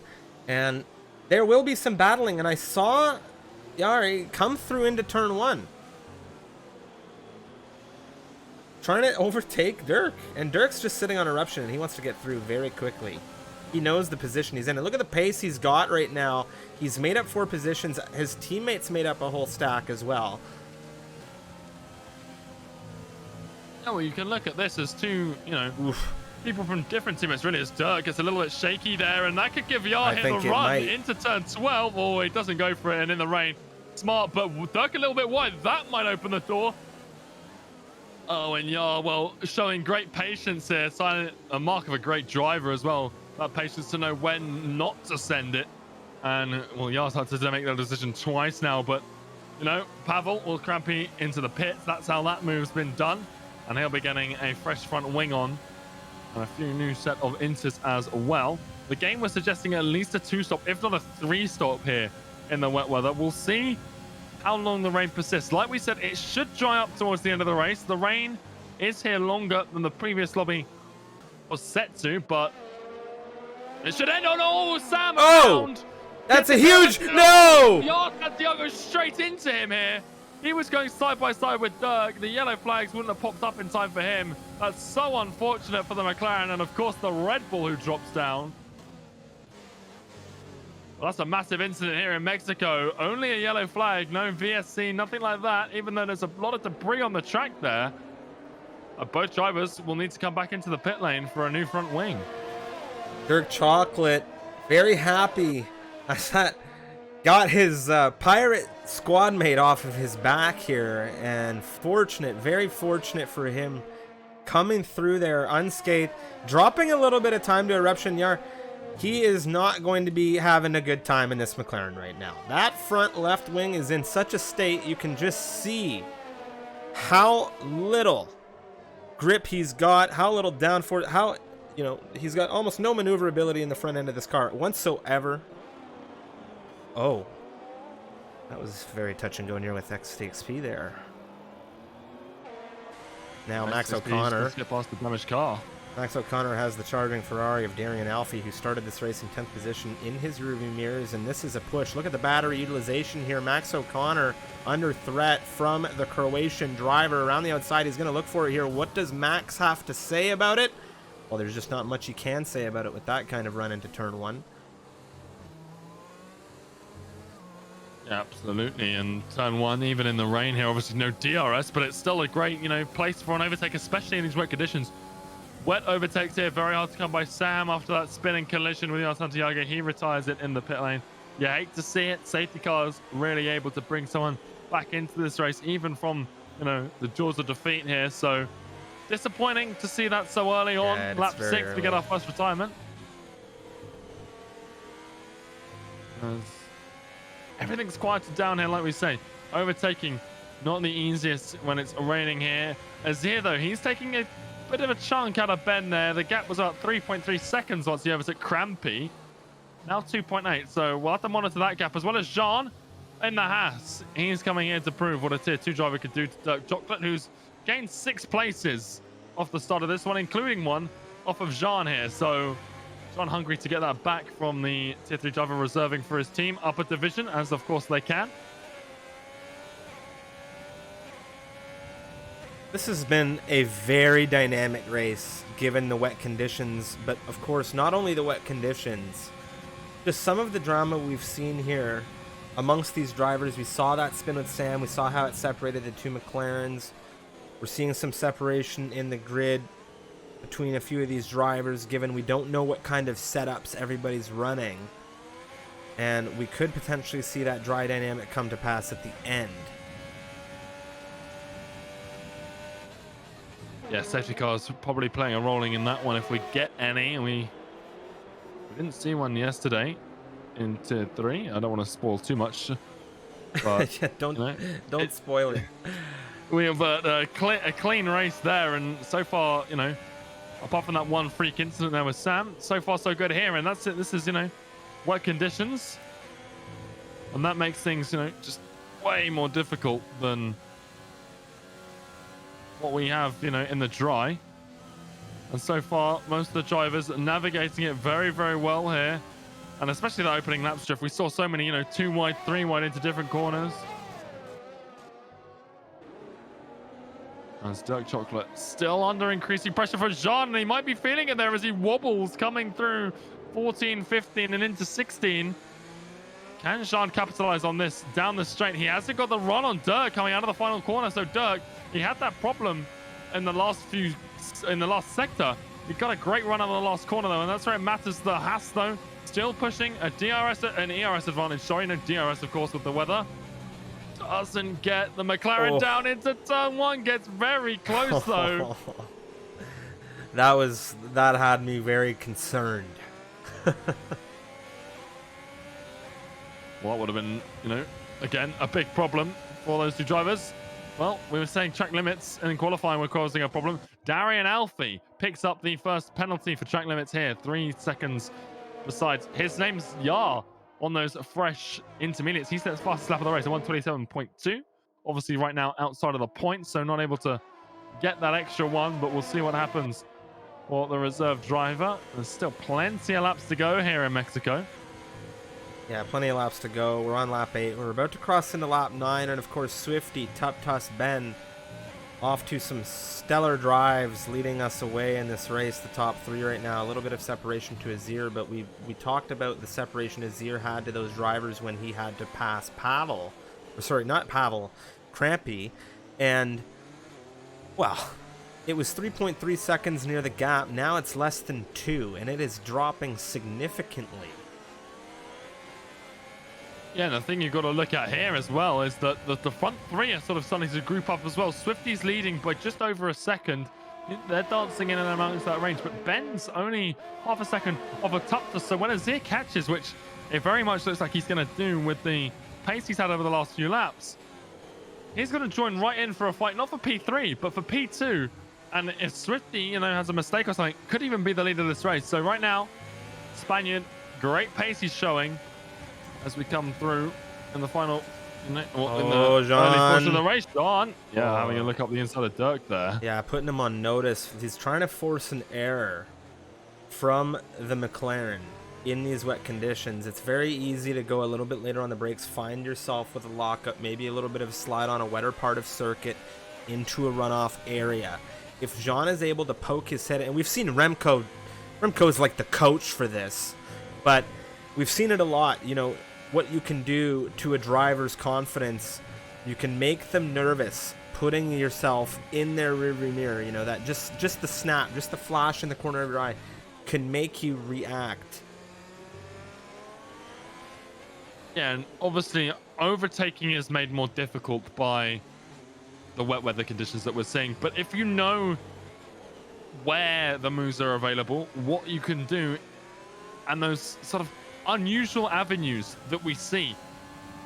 A: And there will be some battling, and I saw Yari come through into turn 1. Trying to overtake Dirk. And Dirk's just sitting on Eruption, and he wants to get through very quickly. He knows the position he's in. And look at the pace he's got right now. He's made up 4 positions. His teammates made up a whole stack as well.
B: Yeah, well, you can look at this as two, people from different teammates. Really, as Dirk gets a little bit shaky there, and that could give Yar the run into turn 12. Oh, he doesn't go for it, and in the rain. Smart, but Dirk a little bit wide. That might open the door. Oh, and Yar, well, showing great patience here. Signing a mark of a great driver as well. That patience to know when not to send it. And, well, Yar's had to make that decision twice now, but, Pavel will crampy into the pits. That's how that move's been done. And he'll be getting a fresh front wing on. And a few new set of inters as well. The game was suggesting at least a 2-stop, if not a 3-stop here in the wet weather. We'll see how long the rain persists. Like we said, it should dry up towards the end of the race. The rain is here longer than the previous lobby was set to, but it should end on Sam.
A: Oh, that's a huge no!
B: Santiago straight into him here. He was going side by side with Dirk. The yellow flags wouldn't have popped up in time for him. That's so unfortunate for the McLaren, and of course the Red Bull who drops down. Well, that's a massive incident here in Mexico. Only a yellow flag, no VSC, nothing like that, even though there's a lot of debris on the track there. Both drivers will need to come back into the pit lane for a new front wing.
A: Dirk Chocolate, very happy as that got his pirate squad mate off of his back here, and fortunate, very fortunate for him, coming through there unscathed, dropping a little bit of time to Eruption Yar. He is not going to be having a good time in this McLaren right now. That front left wing is in such a state, you can just see how little grip he's got, how little downforce, how, he's got almost no maneuverability in the front end of this car whatsoever. Oh, that was very touch and go near with XTXP there. Now Max O'Connor.
B: Get past the damaged car.
A: Max O'Connor has the charging Ferrari of Darian Alfie, who started this race in 10th position in his rearview mirrors, and this is a push. Look at the battery utilization here. Max O'Connor under threat from the Croatian driver around the outside. He's going to look for it here. What does Max have to say about it? Well, there's just not much he can say about it with that kind of run into turn 1.
B: Yeah, absolutely. And turn 1, even in the rain here, obviously no DRS, but it's still a great, place for an overtake, especially in these wet conditions. Wet overtakes here, very hard to come by. Sam, after that spinning collision with Santiago, he retires it in the pit lane. You hate to see it. Safety cars really able to bring someone back into this race, even from, the jaws of defeat here. So disappointing to see that so early on. Lap 6
A: early.
B: to get our first retirement. Everything's quieted down here, like we say. Overtaking, not the easiest when it's raining here. Azir, though, he's taking a bit of a chunk out of Ben there. The gap was about 3.3 seconds once he overtook Crampy. Now 2.8, so we'll have to monitor that gap, as well as Jean in the Haas. He's coming here to prove what a tier 2 driver could do to Dirk Chocolate, who's gained 6 places off the start of this one, including one off of Jean here. So Jean hungry to get that back from the tier 3 driver reserving for his team upper division, as of course they can.
A: This has been a very dynamic race given the wet conditions, but of course not only the wet conditions, just some of the drama we've seen here amongst these drivers. We saw that spin with Sam, we saw how it separated the 2 McLarens. We're seeing some separation in the grid between a few of these drivers, given we don't know what kind of setups everybody's running, and we could potentially see that dry dynamic come to pass at the end.
B: Yeah, safety cars probably playing a role in that one if we get any. And we didn't see one yesterday in tier 3. I don't want to spoil too much, but
A: yeah, don't spoil it.
B: But a clean race there, and so far, apart from that one freak incident there with Sam, so far so good here. And that's it. This is wet conditions, and that makes things just way more difficult than what we have in the dry. And so far, most of the drivers are navigating it very, very well here. And especially the opening lap strip, we saw so many, 2 wide, 3 wide into different corners. As Dark Chocolate still under increasing pressure for Jean, and he might be feeling it there as he wobbles coming through 14, 15, and into 16. Can Jean capitalize on this down the straight? He hasn't got the run on Dirk coming out of the final corner. So Dirk, he had that problem in the last sector. He got a great run out of the last corner though, and that's where it matters. The Haas though, still pushing an ERS advantage. Sorry, no DRS of course with the weather. Doesn't get the McLaren down into turn 1. Gets very close though.
A: that had me very concerned.
B: Well, that would have been, again, a big problem for those two drivers. Well, we were saying track limits and in qualifying were causing a problem. Darian Alfie picks up the first penalty for track limits here. 3 seconds besides. His name's Yar on those fresh intermediates. He sets fastest lap of the race at 127.2. Obviously right now outside of the points, so not able to get that extra one, but we'll see what happens for the reserve driver. There's still plenty of laps to go here in Mexico.
A: Yeah, plenty of laps to go. We're on lap 8. We're about to cross into lap 9, and of course Swifty, Tuptus, Ben off to some stellar drives, leading us away in this race. The top 3 right now. A little bit of separation to Azir, but we talked about the separation Azir had to those drivers when he had to pass Pavel. Or sorry, not Pavel, Crampy, and well, it was 3.3 seconds near the gap. Now it's less than 2, and it is dropping significantly.
B: Yeah, and the thing you've got to look at here as well is that the front 3 are sort of starting to group up as well. Swifty's leading by just over a second. They're dancing in and amongst that range, but Ben's only half a second off a Tuptus. So when Azir catches, which it very much looks like he's going to do with the pace he's had over the last few laps, he's going to join right in for a fight, not for P3, but for P2. And if Swifty, has a mistake or something, could even be the leader of this race. So right now, Spaniard, great pace he's showing as we come through in the final, in the early portion of the race. John, having a look up the inside of Dirk there.
A: Yeah, putting him on notice. He's trying to force an error from the McLaren in these wet conditions. It's very easy to go a little bit later on the brakes, find yourself with a lockup, maybe a little bit of a slide on a wetter part of circuit into a runoff area. If Jean is able to poke his head, and we've seen Remco is like the coach for this, but we've seen it a lot, what you can do to a driver's confidence. You can make them nervous, putting yourself in their rearview mirror, that just the snap, just the flash in the corner of your eye can make you react.
B: Yeah, and obviously overtaking is made more difficult by the wet weather conditions that we're seeing. But if you know where the moves are available, what you can do, and those sort of unusual avenues that we see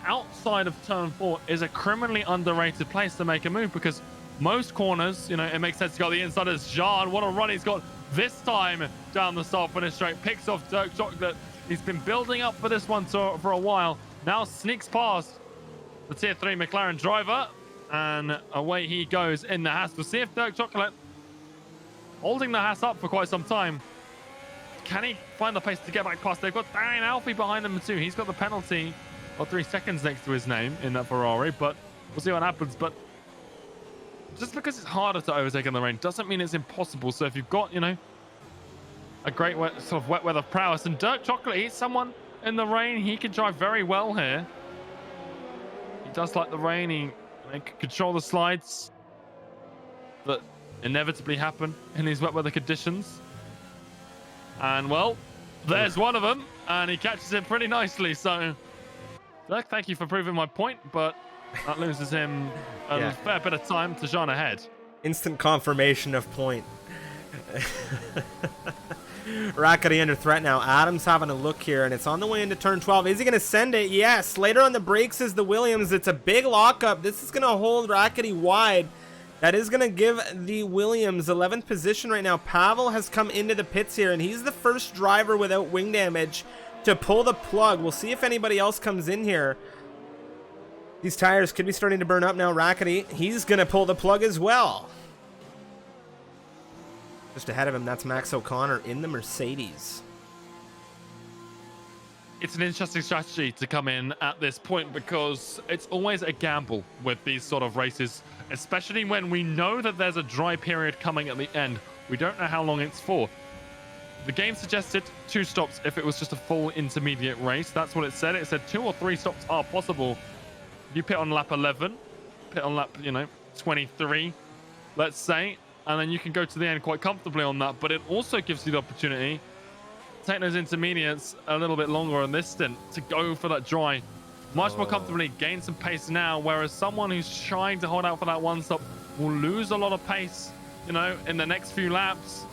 B: outside of turn 4 is a criminally underrated place to make a move, because most corners, it makes sense to go the inside as Jean. What a run he's got this time down the start finish straight. Picks off Dirk Chocolate. He's been building up for this one for a while. Now sneaks past the tier 3 McLaren driver, and away he goes in the Haas. We'll see if Dirk Chocolate, holding the Haas up for quite some time, can he find the pace to get back past? They've got Darian Alfie behind them too. He's got the penalty of 3 seconds next to his name in that Ferrari, but we'll see what happens. But just because it's harder to overtake in the rain doesn't mean it's impossible. So if you've got, a great sort of wet weather prowess, and Dirk Chocolate, he's someone in the rain, he can drive very well here. He does like the rain. He can control the slides that inevitably happen in these wet weather conditions. And well, there's one of them, and he catches it pretty nicely. So, Dirk, thank you for proving my point, but that loses him a fair bit of time to Jean ahead.
A: Instant confirmation of point. Rackety under threat now. Adam's having a look here, and it's on the way into turn 12. Is he going to send it? Yes. Later on the brakes is the Williams. It's a big lockup. This is going to hold Rackety wide. That is going to give the Williams 11th position right now. Pavel has come into the pits here, and he's the first driver without wing damage to pull the plug. We'll see if anybody else comes in here. These tires could be starting to burn up now. Rackety, he's going to pull the plug as well. Just ahead of him, that's Max O'Connor in the Mercedes.
B: It's an interesting strategy to come in at this point because it's always a gamble with these sort of races, especially when we know that there's a dry period coming at the end. We don't know how long it's for. The game suggested 2 stops if it was just a full intermediate race. That's what it said. It said 2 or 3 stops are possible. You pit on lap 11, pit on lap, 23, let's say, and then you can go to the end quite comfortably on that. But it also gives you the opportunity take those intermediates a little bit longer on this stint to go for that dry much more comfortably, gain some pace now, whereas someone who's trying to hold out for that 1 stop will lose a lot of pace, in the next few laps.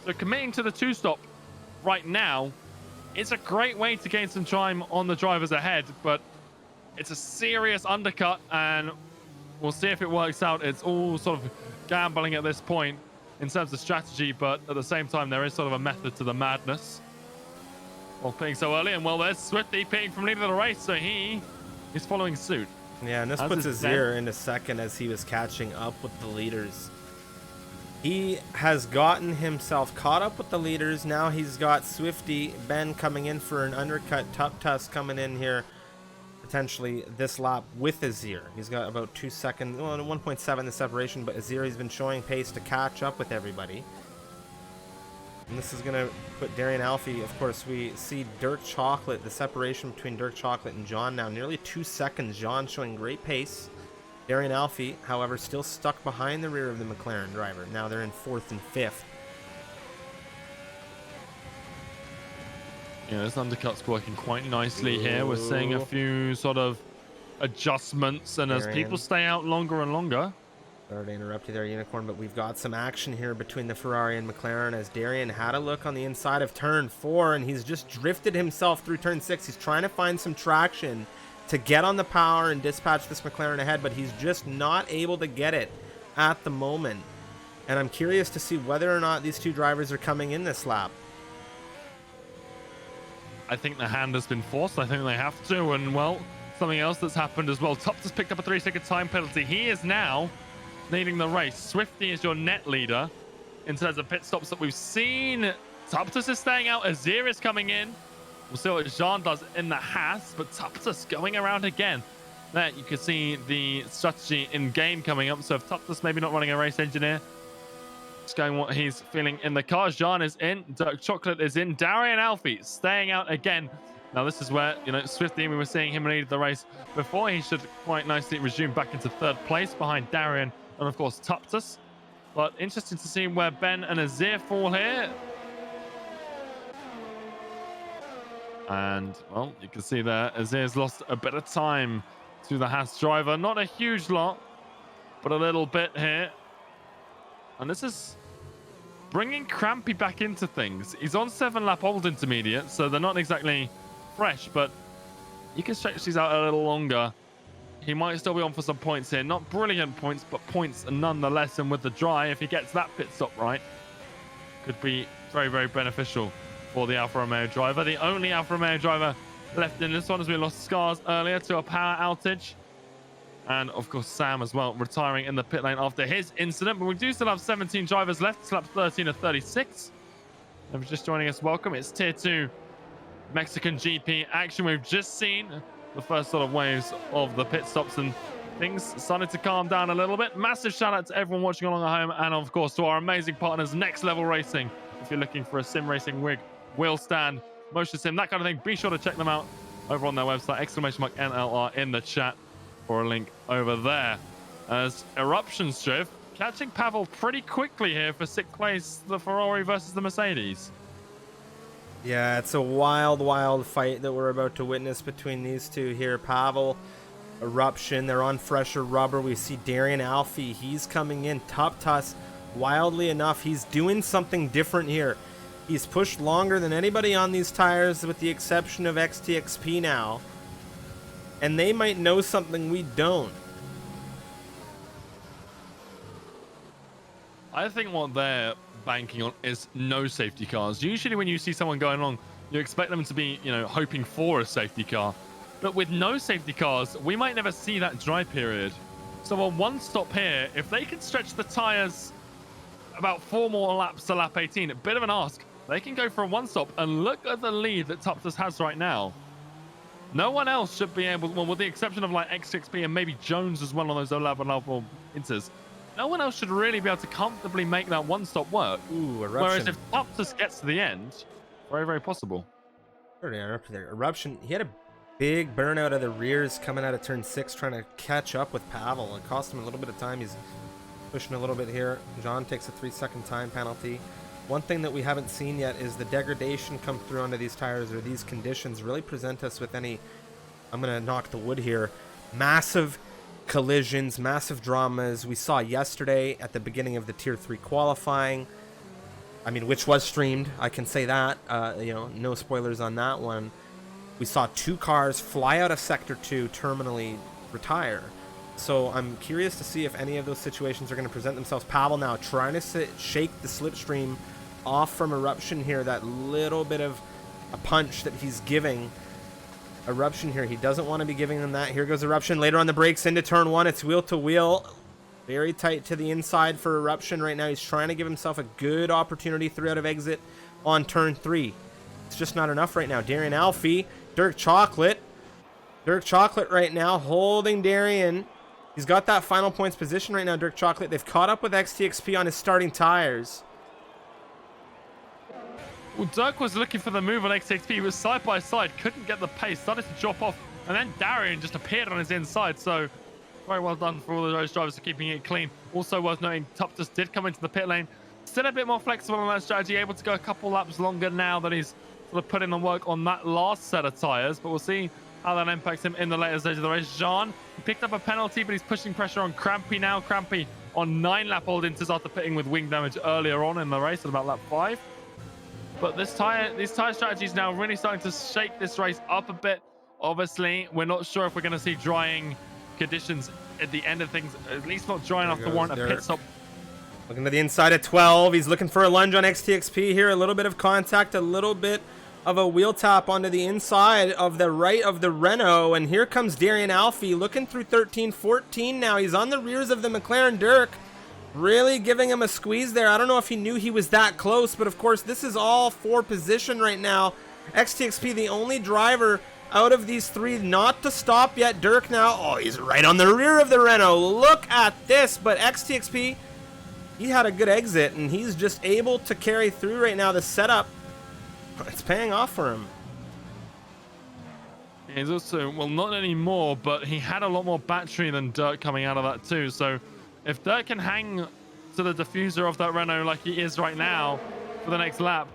B: So committing to the 2 stop right now, it's a great way to gain some time on the drivers ahead, but it's a serious undercut, and we'll see if it works out. It's all sort of gambling at this point in terms of strategy, but at the same time, there is sort of a method to the madness of pitting so early. And well, there's Swifty pitting from lead of the race, so he is following suit.
A: Yeah, and this puts Azir into second as he was catching up with the leaders. He has gotten himself caught up with the leaders. Now he's got Swifty, Ben coming in for an undercut, Tusk coming in here potentially this lap with Azir. He's got about 2 seconds, well, 1.7 the separation, but Azir has been showing pace to catch up with everybody. And this is going to put Darian Alfie, of course, we see Dirk Chocolate, the separation between Dirk Chocolate and John now, nearly 2 seconds. John showing great pace. Darian Alfie, however, still stuck behind the rear of the McLaren driver. Now they're in 4th and 5th.
B: Yeah, this undercut's working quite nicely here. We're seeing a few sort of adjustments, and as people stay out longer and longer.
A: Sorry to interrupt you there, Unicorn, but we've got some action here between the Ferrari and McLaren as Darian had a look on the inside of turn 4, and he's just drifted himself through turn 6. He's trying to find some traction to get on the power and dispatch this McLaren ahead, but he's just not able to get it at the moment. And I'm curious to see whether or not these 2 drivers are coming in this lap.
B: I think the hand has been forced. I think they have to. And, well, something else that's happened as well. Toptus picked up a 3-second time penalty. He is now leading the race. Swifty is your net leader in terms of pit stops that we've seen. Toptus is staying out. Azir is coming in. We'll see what Jean does in the Haas, but Toptus going around again. There, you can see the strategy in game coming up. So if Toptus maybe not running a race engineer, just going what he's feeling in the car. Jean is in. Dirk Chocolate is in. Darian Alfie staying out again. Now this is where, Swifty, we were seeing him lead the race before. He should quite nicely resume back into 3rd place behind Darian and, of course, Toptus. But interesting to see where Ben and Azir fall here. And, well, you can see there, Azir's lost a bit of time to the Haas driver. Not a huge lot, but a little bit here. And this is bringing Crampy back into things. He's on 7-lap old intermediate, so they're not exactly fresh, but you can stretch these out a little longer. He might still be on for some points here. Not brilliant points, but points nonetheless. And with the dry, if he gets that pit stop right, could be very, very beneficial for the Alfa Romeo driver. The only Alfa Romeo driver left in this one, as we lost Scars earlier to a power outage. And, of course, Sam as well, retiring in the pit lane after his incident. But we do still have 17 drivers left. It's lap 13 of 36. If you're just joining us, welcome. It's Tier 2 Mexican GP action. We've just seen the first sort of waves of the pit stops, and things started to calm down a little bit. Massive shout out to everyone watching along at home, and, of course, to our amazing partners, Next Level Racing. If you're looking for a sim racing rig, wheel stand, motion sim, that kind of thing, be sure to check them out over on their website. !NLR in the chat for a link over there. As Eruption Striff catching Pavel pretty quickly here for 6th place, the Ferrari versus the Mercedes.
A: Yeah, it's a wild, wild fight that we're about to witness between these 2 here. Pavel, Eruption, they're on fresher rubber. We see Darian Alfie, he's coming in. Toptus, wildly enough, he's doing something different here. He's pushed longer than anybody on these tires with the exception of XTXP now. And they might know something we don't.
B: I think what they're banking on is no safety cars. Usually when you see someone going along, you expect them to be, hoping for a safety car. But with no safety cars, we might never see that dry period. So on 1 stop here, if they can stretch the tires about 4 more laps to lap 18. A bit of an ask. They can go for a one stop, and look at the lead that Tuptus has right now. No one else should be able, well, with the exception of like X6P and maybe Jones as well on those 11 level inters. No one else should really be able to comfortably make that one stop work.
A: Ooh, eruption.
B: Whereas if Tuptus gets to the end, very, very possible.
A: Eruption. He had a big burnout of the rears coming out of turn 6, trying to catch up with Pavel. It cost him a little bit of time. He's pushing a little bit here. John takes a 3-second time penalty. One thing that we haven't seen yet is the degradation come through onto these tires, or these conditions really present us with any, I'm going to knock the wood here, massive collisions, massive dramas. We saw yesterday at the beginning of the Tier 3 qualifying, I mean, which was streamed, I can say that, you know, no spoilers on that one. We saw 2 cars fly out of Sector 2, terminally retire. So I'm curious to see if any of those situations are going to present themselves. Pavel now trying to shake the slipstream off from Eruption here. That little bit of a punch that he's giving Eruption here. He doesn't want to be giving them that. Here goes Eruption later on the brakes into turn 1. It's wheel to wheel. Very tight to the inside for Eruption right now. He's trying to give himself a good opportunity through out of exit on turn 3. It's just not enough right now. Darian Alfie, Dirk Chocolate. Dirk Chocolate right now holding Darian. He's got that final points position right now, Dirk Chocolate. They've caught up with XTXP on his starting tires.
B: Well, Dirk was looking for the move on XTXP. He was side by side, couldn't get the pace, started to drop off, and then Darian just appeared on his inside. So very well done for all of those drivers for keeping it clean. Also worth noting, Tuptus did come into the pit lane. Still a bit more flexible on that strategy, able to go a couple laps longer now that he's sort of put in the work on that last set of tires. But we'll see how that impacts him in the later stage of the race. Jean, he picked up a penalty, but he's pushing pressure on Crampy now. Crampy on 9 lap hold inters after pitting with wing damage earlier on in the race at about lap 5. But these tire strategies now really starting to shake this race up a bit. Obviously, we're not sure if we're going to see drying conditions at the end of things, at least not dry enough to warrant a pit stop.
A: Looking to the inside at 12. He's looking for a lunge on XTXP here. A little bit of contact, a little bit of a wheel tap onto the inside of the right of the Renault. And here comes Darian Alfie looking through 13, 14 now. He's on the rears of the McLaren. Dirk really giving him a squeeze there. I don't know if he knew he was that close, but of course this is all for position right now. XTXP, the only driver out of these 3 not to stop yet. Dirk now, oh, he's right on the rear of the Renault. Look at this. But XTXP, he had a good exit, and he's just able to carry through right now. The setup, it's paying off for him.
B: He's also, well, not anymore, but he had a lot more battery than Dirk coming out of that too. So if Dirk can hang to the diffuser of that Renault like he is right now for the next lap,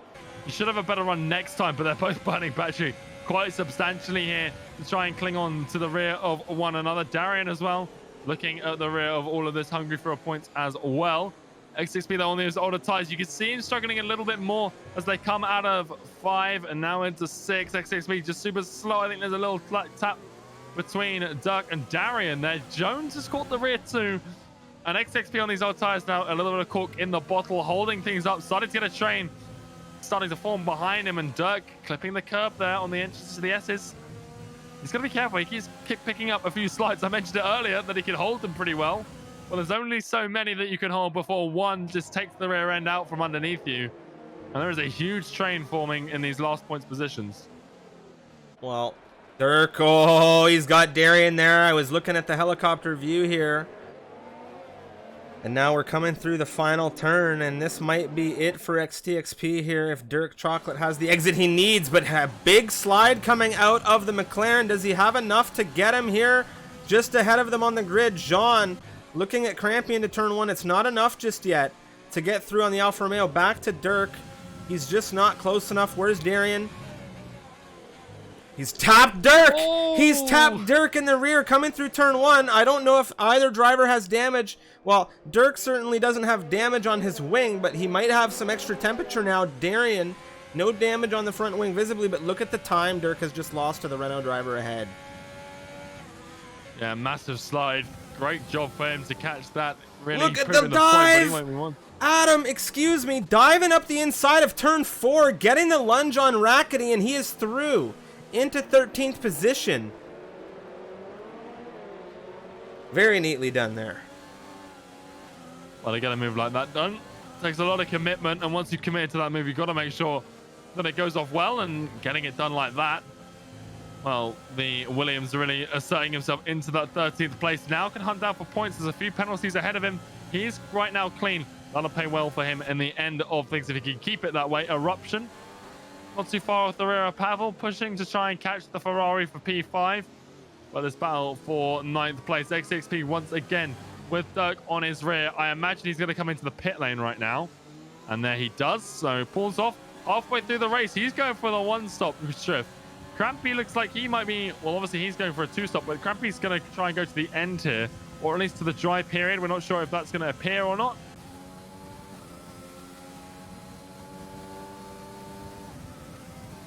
B: he should have a better run next time. But they're both burning battery quite substantially here to try and cling on to the rear of one another. Darian as well, looking at the rear of all of this, hungry for a point as well. X6P though on these older tires, you can see him struggling a little bit more as they come out of 5 and now into 6. X6P just super slow. I think there's a little flat tap between Dirk and Darian there. Jones has caught the rear too, and X6P on these old tires now, a little bit of cork in the bottle, holding things up, starting to get a train starting to form behind him, and Dirk clipping the curb there on the entrance to the S's. He's got to be careful. He keeps picking up a few slides. I mentioned it earlier that he can hold them pretty well. Well, there's only so many that you can hold before one just takes the rear end out from underneath you. And there is a huge train forming in these last points positions.
A: Well, Dirk, oh, he's got Darian there. I was looking at the helicopter view here. And now we're coming through the final turn, and this might be it for XTXP here if Dirk Chocolate has the exit he needs. But a big slide coming out of the McLaren. Does he have enough to get him here just ahead of them on the grid? Jean looking at Crampy into turn 1. It's not enough just yet to get through on the Alfa Romeo. Back to Dirk. He's just not close enough. Where's Darian? He's tapped Dirk.
B: Oh.
A: He's tapped Dirk in the rear coming through turn 1. I don't know if either driver has damage. Well, Dirk certainly doesn't have damage on his wing, but he might have some extra temperature now. Darian, no damage on the front wing visibly, but look at the time Dirk has just lost to the Renault driver ahead.
B: Yeah, massive slide. Great job for him to catch that. Really
A: look at the dive! Adam, excuse me, diving up the inside of turn 4, getting the lunge on Rackety, and he is through into 13th position. Very neatly done there.
B: Well, they get a move like that done. takes a lot of commitment, and once you've committed to that move, you've got to make sure that it goes off well, and getting it done like that, well, the Williams really asserting himself into that 13th place. Now can hunt down for points. There's a few penalties ahead of him. He's right now clean. That'll pay well for him in the end of things if he can keep it that way. Eruption, not too far off the rear of Pavel, pushing to try and catch the Ferrari for P5. But this battle for 9th place. XXP once again with Dirk on his rear. I imagine he's going to come into the pit lane right now. And there he does. So pulls off halfway through the race. He's going for the one-stop shift. Crampy looks like he might be, well, obviously he's going for a two-stop, but Crampy's going to try and go to the end here, or at least to the dry period. We're not sure if that's going to appear or not.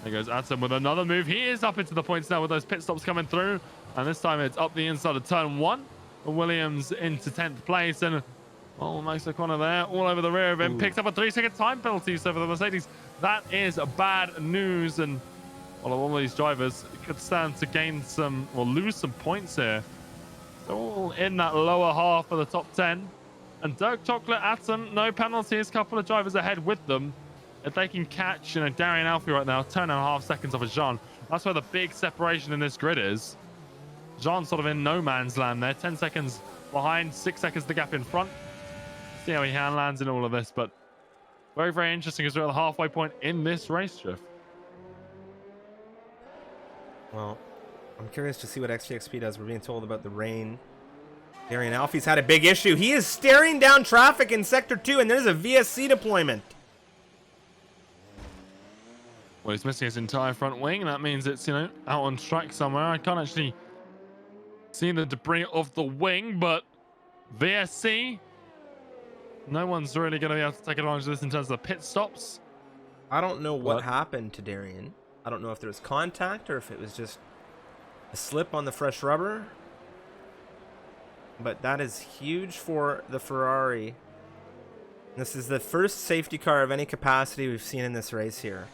B: There goes Atom with another move. He is up into the points now with those pit stops coming through. And this time it's up the inside of turn 1. Williams into 10th place. And, oh, Max O'Connor there all over the rear of him. Picked up a 3-second time penalty. So for the Mercedes, that is bad news. And, well, all these drivers could stand to gain some, or lose some points here. They're all in that lower half of the top 10. And Dirk Chocolate, Atom, no penalties. Couple of drivers ahead with them. If they can catch, Darian Alfie right now, 10.5 seconds off of Jean. That's where the big separation in this grid is. Jean's sort of in no man's land there. 10 seconds behind, 6 seconds the gap in front. See how he hand lands in all of this, but very, very interesting as we're at the halfway point in this race, Drift.
A: Well, I'm curious to see what XGXP does. We're being told about the rain. Darian Alfie's had a big issue. He is staring down traffic in Sector 2, and there's a VSC deployment.
B: Well, he's missing his entire front wing. That means it's, out on track somewhere. I can't actually see the debris of the wing, but VSC, no one's really going to be able to take advantage of this in terms of the pit stops.
A: I don't know what happened to Darian. I don't know if there was contact or if it was just a slip on the fresh rubber. But that is huge for the Ferrari. This is the first safety car of any capacity we've seen in this race here.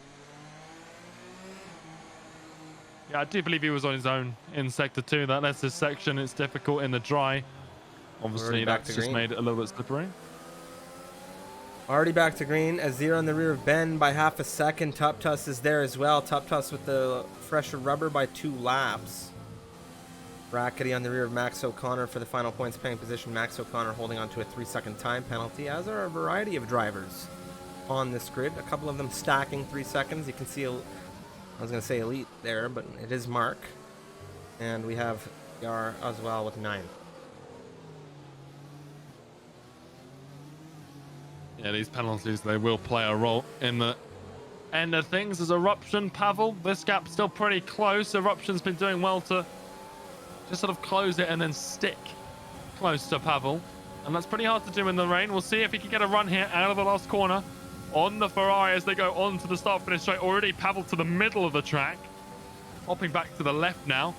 B: Yeah, I do believe he was on his own in Sector 2. That's his section. It's difficult in the dry. Obviously, that's just made it a little bit slippery.
A: Already back to green. Azir on the rear of Ben by half a second. Tuptus is there as well. Tuptus with the fresher rubber by 2 laps. Brackety on the rear of Max O'Connor for the final points paying position. Max O'Connor holding on to a 3-second time penalty, as are a variety of drivers on this grid. A couple of them stacking 3 seconds. You can see, I was going to say elite there, but it is Mark. And we have Yar as well with 9.
B: Yeah, these penalties, they will play a role in the end of things. As Eruption, Pavel, this gap's still pretty close. Eruption's been doing well to just sort of close it and then stick close to Pavel. And that's pretty hard to do in the rain. We'll see if he can get a run here out of the last corner on the Ferrari as they go on to the start-finish straight. Already Pavel to the middle of the track. Hopping back to the left now.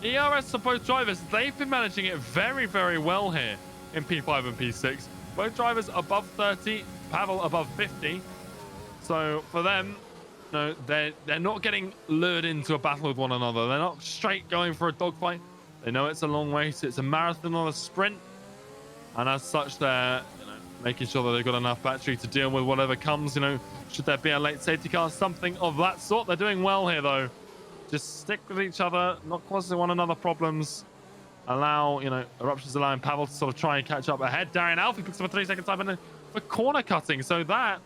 B: ERS for both drivers, they've been managing it very, very well here in P5 and P6. Both drivers above 30, Pavel above 50. So for them, no, they're not getting lured into a battle with one another. They're not straight going for a dogfight. They know it's a long race. It's a marathon, not a sprint. And as such, they're making sure that they've got enough battery to deal with whatever comes. Should there be a late safety car, something of that sort. They're doing well here, though. Just stick with each other, not causing one another problems. Allow, Eruption's allowing Pavel to sort of try and catch up ahead. Darian Alfie picks up a 3-second time and then for corner cutting. So that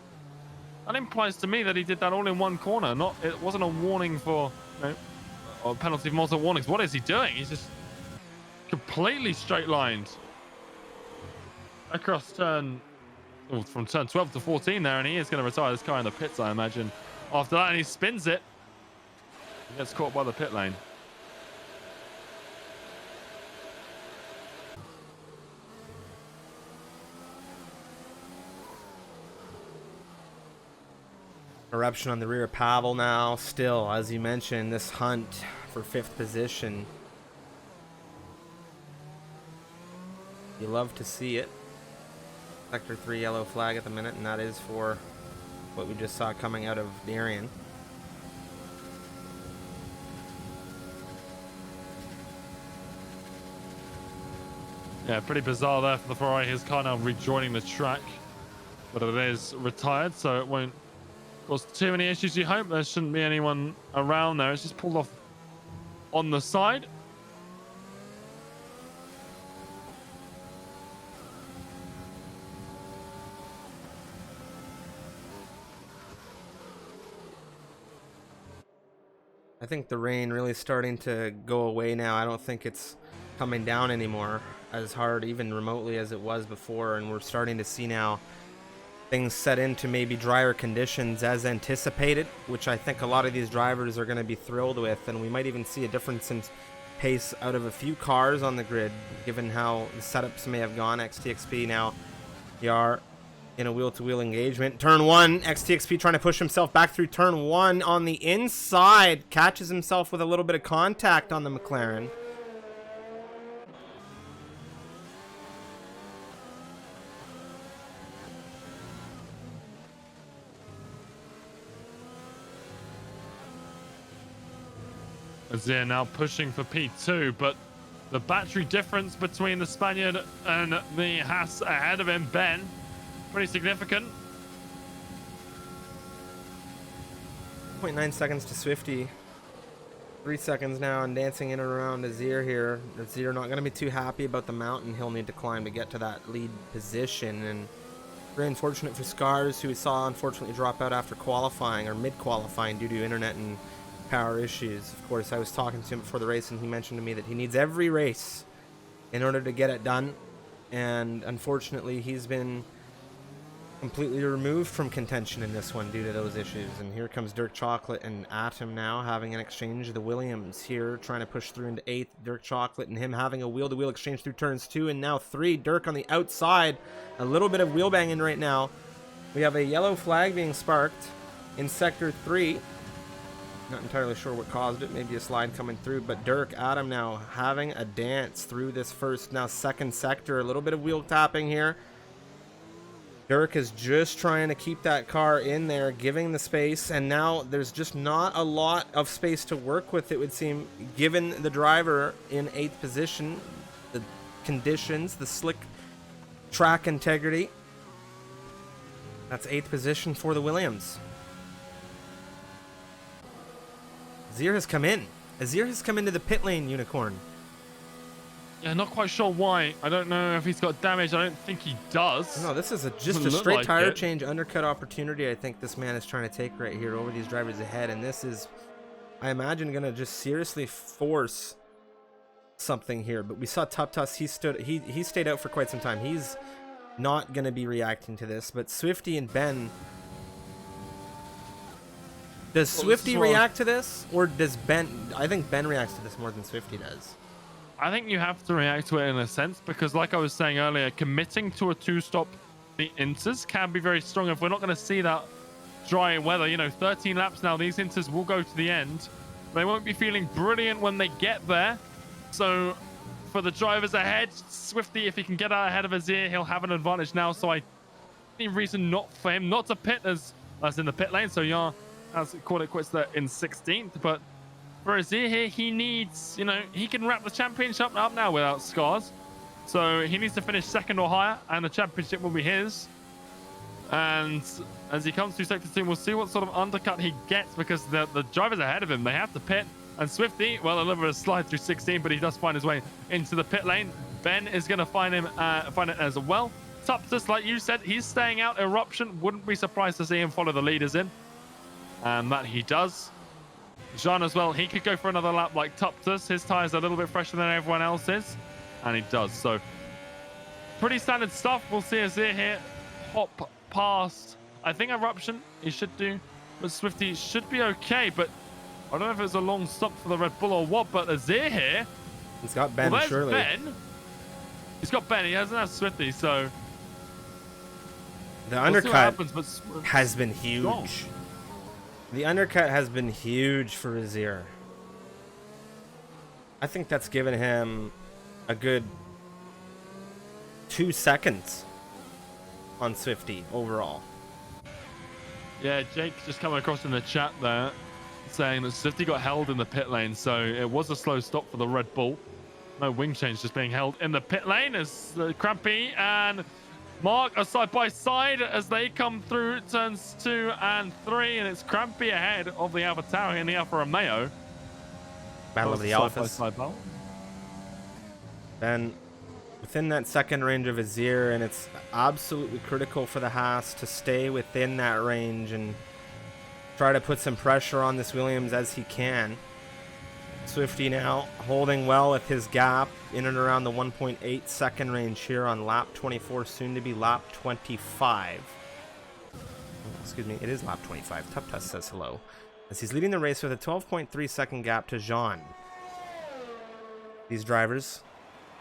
B: implies to me that he did that all in one corner. It wasn't a warning for, or penalty for multiple warnings. What is he doing? He's just completely straight lined across from turn 12 to 14 there, and he is going to retire this car in the pits, I imagine. After that, and he spins it. He gets caught by the pit lane.
A: Eruption on the rear of Pavel now. Still, as you mentioned, this hunt for 5th position. You love to see it. Sector 3 yellow flag at the minute, and that is for what we just saw coming out of Darian. Yeah,
B: pretty bizarre there for the Ferrari. His car now rejoining the track. but it is retired, so it won't cause too many issues. You hope there shouldn't be anyone around there. It's just pulled off on the side.
A: I think the rain really starting to go away now. I don't think it's coming down anymore as hard, even remotely, as it was before, and we're starting to see now things set into maybe drier conditions as anticipated, which I think a lot of these drivers are going to be thrilled with, and we might even see a difference in pace out of a few cars on the grid, given how the setups may have gone. XTXP now, they are in a wheel-to-wheel engagement. Turn 1, XTXP trying to push himself back through turn 1 on the inside. Catches himself with a little bit of contact on the McLaren.
B: Azir now pushing for P2, but the battery difference between the Spaniard and the Haas ahead of him, Ben, pretty significant.
A: 0.9 seconds to Swifty. 3 seconds now and dancing in and around Azir here. Azir not going to be too happy about the mountain he'll need to climb to get to that lead position. And very unfortunate for Scars, who we saw unfortunately drop out after qualifying or mid-qualifying due to internet and power issues. Of course, I was talking to him before the race and he mentioned to me that he needs every race in order to get it done. And unfortunately, he's been completely removed from contention in this one due to those issues. And here comes Dirk Chocolate and Atom now having an exchange. The Williams here trying to push through into 8th. Dirk Chocolate and him having a wheel-to-wheel exchange through turns 2 and now 3. Dirk on the outside. A little bit of wheel banging right now. We have a yellow flag being sparked in sector 3. Not entirely sure what caused it. Maybe a slide coming through. But Dirk, Adam now having a dance through this first, now second sector. A little bit of wheel tapping here. Dirk is just trying to keep that car in there, giving the space, and now there's just not a lot of space to work with, it would seem, given the driver in 8th position, the conditions, the slick track integrity. That's 8th position for the Williams. Azir has come in. Azir has come into the pit lane, Unicorn.
B: Yeah, not quite sure why. I don't know if he's got damage. I don't think he does.
A: No, this is just a straight tire change, undercut opportunity I think this man is trying to take right here over these drivers ahead. And this is, I imagine, going to just seriously force something here. But we saw Tuptus, he stayed out for quite some time. He's not going to be reacting to this. But Swifty and Ben... Does Swifty react to this? Or does Ben... I think Ben reacts to this more than Swifty does.
B: I think you have to react to it in a sense, because like I was saying earlier, committing to a 2-stop the inters can be very strong. If we're not going to see that dry weather, 13 laps now, these inters will go to the end. They won't be feeling brilliant when they get there. So for the drivers ahead, Swifty, if he can get out ahead of Azir, he'll have an advantage now. So I any reason not for him not to pit as in the pit lane. So yeah, has called it quits there in 16th, but for Azir here, he needs, he can wrap the championship up now without Scars. So he needs to finish 2nd or higher, and the championship will be his. And as he comes through Sector 2, we'll see what sort of undercut he gets, because the drivers ahead of him, they have to pit. And Swifty, well, a little bit of a slide through 16, but he does find his way into the pit lane. Ben is going to find it as well. Tuptus, like you said, he's staying out. Eruption, wouldn't be surprised to see him follow the leaders in. And that he does. Jean as well, he could go for another lap like Tuptus. His tyres are a little bit fresher than everyone else's, and he does. So pretty standard stuff. We'll see Azir here hop past, I think, Eruption he should do, but Swifty should be okay. But I don't know if it's a long stop for the Red Bull or what, but Azir here,
A: he's got Ben,
B: well,
A: surely.
B: Ben. He's got Ben, he doesn't have Swifty, so
A: the undercut
B: happens, but
A: has been huge.
B: Strong.
A: The undercut has been huge for Azir. I think that's given him a good 2 seconds on Swifty overall.
B: Yeah, Jake just coming across in the chat there saying that Swifty got held in the pit lane, so it was a slow stop for the Red Bull. No wing change, just being held in the pit lane as Crampy and Mark are side by side as they come through turns 2 and 3, and it's Crampy ahead of the Alpha Tauri and the Alfa Romeo.
A: Battle of the Alphas. Then within that second range of Azir, and it's absolutely critical for the Haas to stay within that range and try to put some pressure on this Williams as he can. Swifty now holding well with his gap in and around the 1.8 second range here on lap 24, soon to be lap 25. Excuse me, it is lap 25. TupTus says hello, as he's leading the race with a 12.3 second gap to Jean. These drivers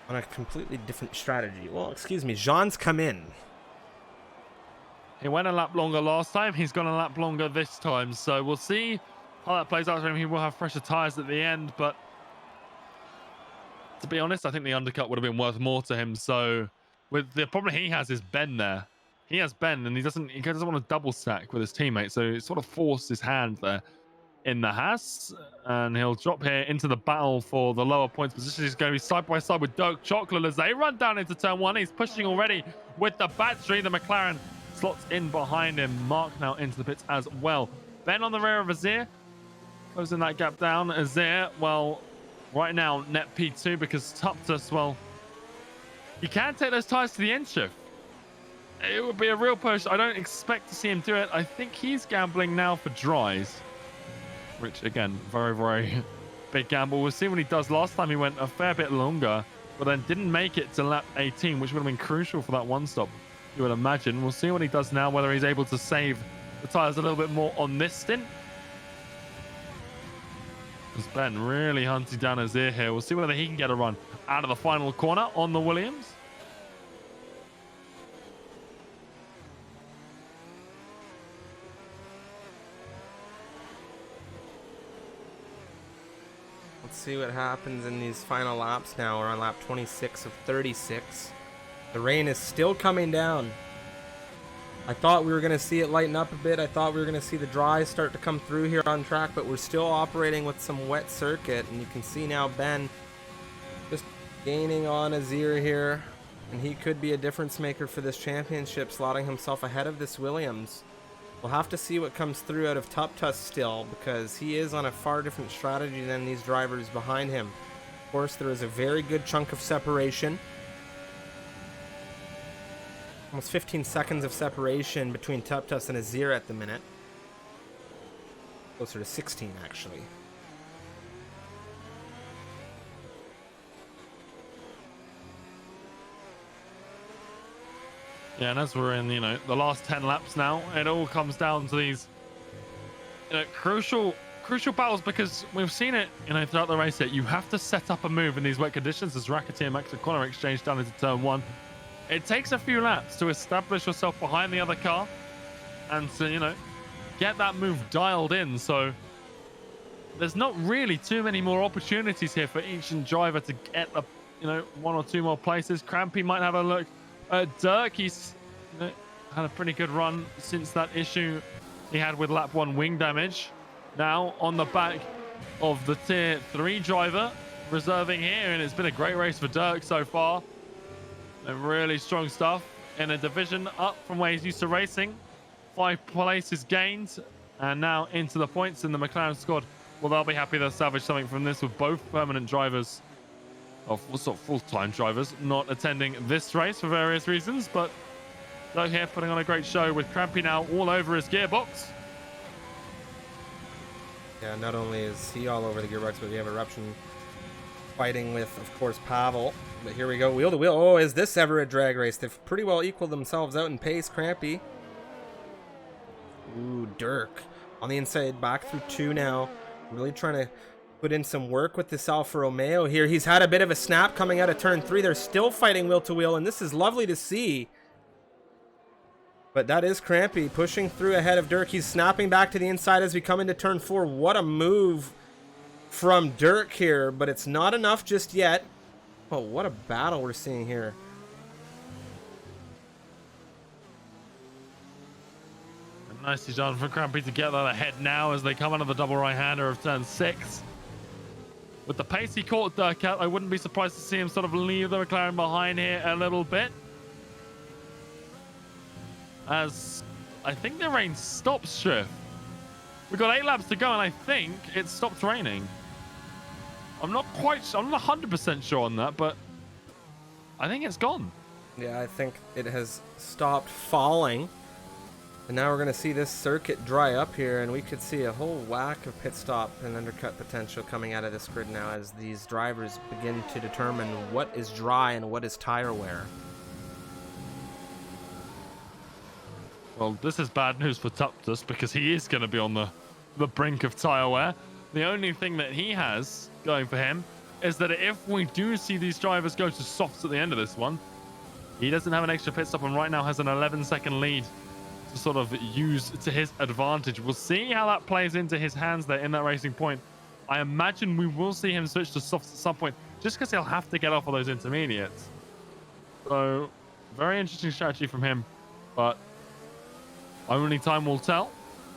A: on a completely different strategy. Well, excuse me, Jean's come in.
B: He went a lap longer last time. He's gone a lap longer this time. So we'll see how that plays out for him. He will have fresher tyres at the end. But to be honest, I think the undercut would have been worth more to him. So with the problem he has is Ben there. He has Ben, and he doesn't want to double stack with his teammate. So it sort of forced his hand there in the Haas. And he'll drop here into the battle for the lower points position. He's going to be side by side with Dirk Chocolate as they run down into turn 1. He's pushing already with the battery. The McLaren slots in behind him. Mark now into the pits as well. Ben on the rear of Azir, closing that gap down. Azir, well, right now net P2 because TupTus, well, he can take those tires to the end shift. It would be a real push. I don't expect to see him do it. I think he's gambling now for dries, which again, very, very big gamble. We'll see what he does. Last time he went a fair bit longer, but then didn't make it to lap 18, which would have been crucial for that one stop, you would imagine. We'll see what he does now, whether he's able to save the tires a little bit more on this stint. Because Ben really hunting down Azir here. We'll see whether he can get a run out of the final corner on the Williams.
A: Let's see what happens in these final laps now. We're on lap 26 of 36. The rain is still coming down. I thought we were going to see it lighten up a bit. I thought we were going to see the dry start to come through here on track, but we're still operating with some wet circuit. And you can see now Ben just gaining on Azir here. And he could be a difference maker for this championship, slotting himself ahead of this Williams. We'll have to see what comes through out of TupTus still, because he is on a far different strategy than these drivers behind him. Of course, there is a very good chunk of separation. Almost 15 seconds of separation between TupTus and Azir at the minute. Closer to 16, actually.
B: Yeah, and as we're in, the last 10 laps now, it all comes down to these, crucial battles, because we've seen it, throughout the race that you have to set up a move in these wet conditions, as Racketeer makes a corner exchange down into turn 1. It takes a few laps to establish yourself behind the other car and to, get that move dialed in. So there's not really too many more opportunities here for each driver to get the, one or two more places. Crampy might have a look. Dirk, he's had a pretty good run since that issue he had with lap 1 wing damage. Now on the back of the tier 3 driver, reserving here, and it's been a great race for Dirk so far. And really strong stuff in a division up from where he's used to racing. 5 places gained, and now into the points in the McLaren squad. Well, they'll be happy to salvage something from this, with both permanent drivers, or sort of full-time drivers, not attending this race for various reasons. But Doug here putting on a great show with Crampy now all over his gearbox.
A: Yeah, not only is he all over the gearbox, but we have Eruption fighting with, of course, Pavel. But here we go, wheel to wheel. Oh, is this ever a drag race? They've pretty well equaled themselves out in pace. Crampy. Ooh, Dirk on the inside, back through 2 now. Really trying to put in some work with this Alfa Romeo here. He's had a bit of a snap coming out of turn 3. They're still fighting wheel to wheel, and this is lovely to see. But that is Crampy pushing through ahead of Dirk. He's snapping back to the inside as we come into turn 4. What a move from Dirk here, but it's not enough just yet. Oh, what a battle we're seeing here.
B: Nicely done for Crampy to get that ahead now as they come under the double right-hander of turn 6. With the pace he caught Dirk out, I wouldn't be surprised to see him sort of leave the McLaren behind here a little bit. as I think the rain stops shift. We've got 8 laps to go, and I think it stopped raining. I'm not 100% sure on that, but I think it's gone.
A: Yeah, I think it has stopped falling. And now we're going to see this circuit dry up here, and we could see a whole whack of pit stop and undercut potential coming out of this grid now as these drivers begin to determine what is dry and what is tire wear.
B: Well, this is bad news for Tuptus because he is going to be on the brink of tire wear. The only thing that he has going for him is that if we do see these drivers go to softs at the end of this one, he doesn't have an extra pit stop and right now has an 11-second lead to sort of use to his advantage. We'll see how that plays into his hands there in that racing point. I imagine we will see him switch to softs at some point just because he'll have to get off of those intermediates. So, very interesting strategy from him, but only time will tell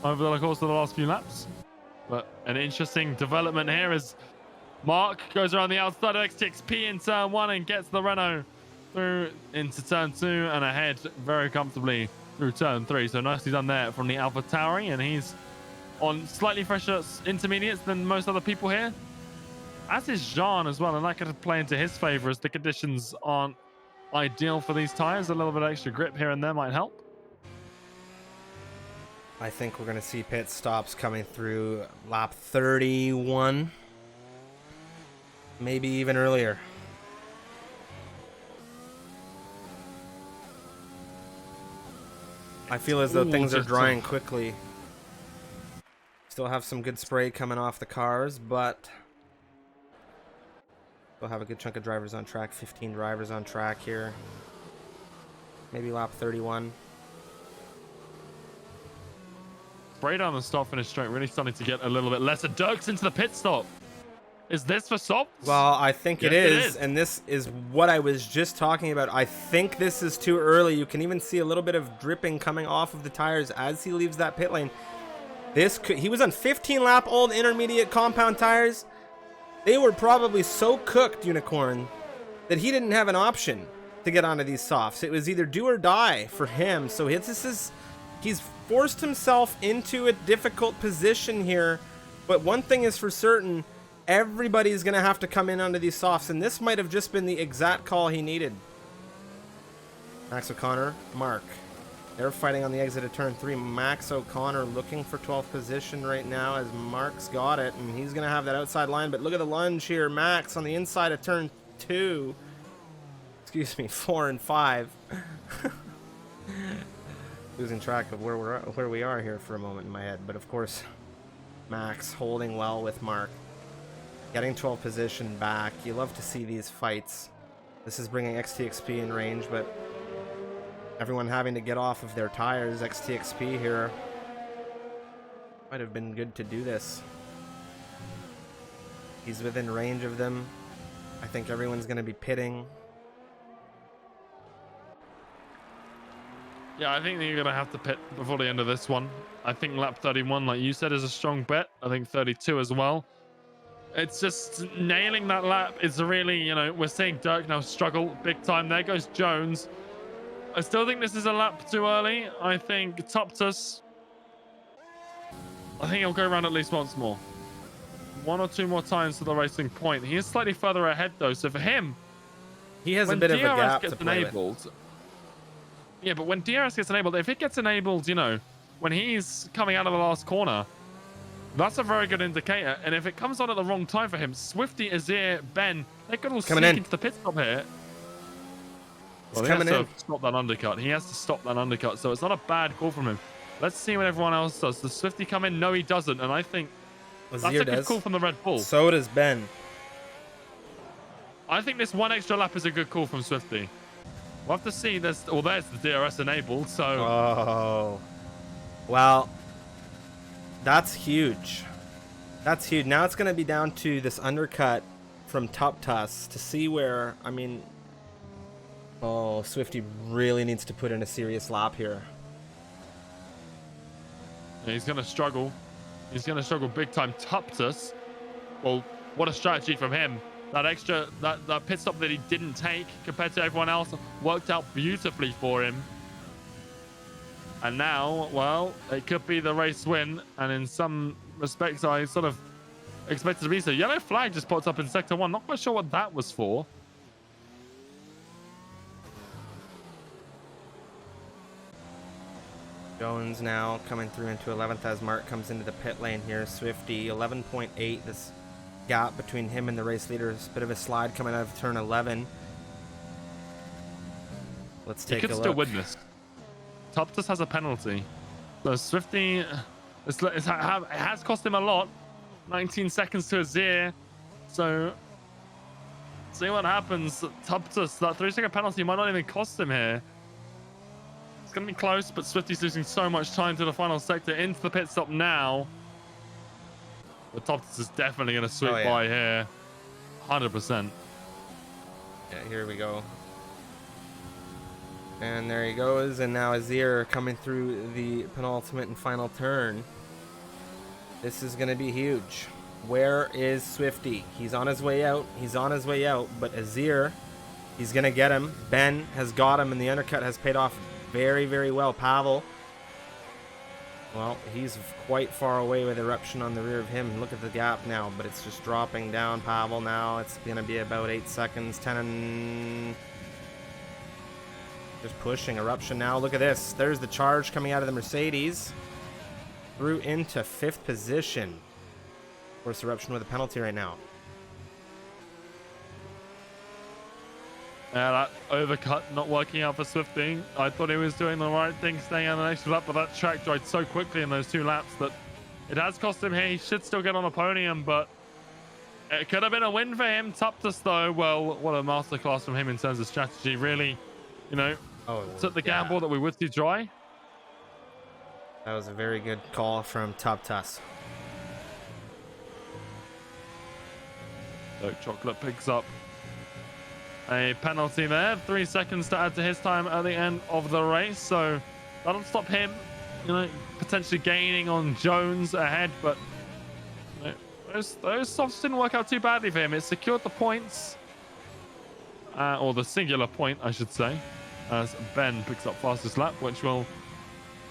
B: over the course of the last few laps. But an interesting development here as Mark goes around the outside of XTXP in turn 1 and gets the Renault through into turn 2 and ahead very comfortably through turn 3. So nicely done there from the AlphaTauri, and he's on slightly fresher intermediates than most other people here, as is Jean as well, and that could play into his favor as the conditions aren't ideal for these tires. A little bit of extra grip here and there might help.
A: I think we're going to see pit stops coming through lap 31, maybe even earlier. I feel as though things are drying quickly. Still have some good spray coming off the cars, but we'll have a good chunk of drivers on track. 15 drivers on track here. Maybe lap 31.
B: Spray down the start finish straight, really starting to get a little bit lesser. Dirks into the pit stop. Is this for softs?
A: Well, I think
B: Yes,
A: it is, and this is what I was just talking about. I think this is too early. You can even see a little bit of dripping coming off of the tires as he leaves that pit lane. He was on 15-lap old intermediate compound tires. They were probably so cooked, Unicorn, that he didn't have an option to get onto these softs. It was either do or die for him. So he's forced himself into a difficult position here. But one thing is for certain, everybody's going to have to come in onto these softs, and this might have just been the exact call he needed. Max O'Connor, Mark. They're fighting on the exit of turn 3. Max O'Connor looking for 12th position right now as Mark's got it, and he's going to have that outside line. But look at the lunge here. Max on the inside of turn 2. Excuse me, 4 and 5. Losing track of where we are here for a moment in my head. But of course, Max holding well with Mark. Getting 12th position back. You love to see these fights. This is bringing XTXP in range, but everyone having to get off of their tires. XTXP here might have been good to do this. He's within range of them. I think everyone's going to be pitting.
B: Yeah, I think you're going to have to pit before the end of this one. I think lap 31, like you said, is a strong bet. I think 32 as well. It's just nailing that lap is really, we're seeing Dirk now struggle big time. There goes Jones. I still think this is a lap too early. I think Tuptus, I think he'll go around at least once more. 1 or 2 more times to the racing point. He is slightly further ahead though, so for him,
A: he has a bit of a gap
B: gets
A: to play
B: enabled,
A: with.
B: Yeah, but when DRS gets enabled, if it gets enabled, when he's coming out of the last corner, that's a very good indicator. And if it comes on at the wrong time for him, Swifty, Azir, Ben, they could all sneak into the pit stop here. Well, he has to stop that undercut. He has to stop that undercut. So it's not a bad call from him. Let's see what everyone else does. Does Swifty come in? No, he doesn't. And I think that's a good call from the Red Bull.
A: So does Ben.
B: I think this one extra lap is a good call from Swifty. We'll have to see. There's the DRS enabled. So.
A: Oh. Well, that's huge. That's huge. Now it's going to be down to this undercut from Tuptus to see where, oh, Swifty really needs to put in a serious lap here.
B: Yeah, he's going to struggle. He's going to struggle big time. Tuptus, well, what a strategy from him. That extra, that pit stop that he didn't take compared to everyone else worked out beautifully for him. And now, well, it could be the race win. And in some respects, I sort of expected to be so. Yellow flag just popped up in sector 1. Not quite sure what that was for.
A: Jones now coming through into 11th as Mark comes into the pit lane here. Swifty 11.8. This gap between him and the race leader is a bit of a slide coming out of turn 11. Let's take a look.
B: He could still win this. Top just has a penalty. So Swifty, it has cost him a lot. 19 seconds to Azir. So see what happens. Tuptus, that 3-second penalty might not even cost him here. It's going to be close, but Swifty's losing so much time to the final sector. Into the pit stop now. But Tuptus is definitely going to sweep by here. 100%.
A: Yeah, here we go. And there he goes, and now Azir coming through the penultimate and final turn. This is going to be huge. Where is Swifty? He's on his way out. He's on his way out, but Azir, he's going to get him. Ben has got him, and the undercut has paid off very, very well. Pavel, well, he's quite far away with Eruption on the rear of him. Look at the gap now, but it's just dropping down. Pavel now, it's going to be about 8 seconds. 10 and... just pushing. Eruption now. Look at this. There's the charge coming out of the Mercedes. Through into 5th position. Of course, Eruption with a penalty right now.
B: Yeah, that overcut not working out for Swifty. I thought he was doing the right thing, staying on the next lap, but that track dried so quickly in those 2 laps that it has cost him here. He should still get on the podium, but it could have been a win for him. Tuptus, though, well, what a masterclass from him in terms of strategy. Really, you know, took the gamble that we would see dry.
A: That was a very good call from Tuptus.
B: So Chocolate picks up a penalty there. 3 seconds to add to his time at the end of the race. So that'll stop him, you know, potentially gaining on Jones ahead. But you know, those softs didn't work out too badly for him. It secured the points, or the singular point, I should say, as Ben picks up fastest lap, which will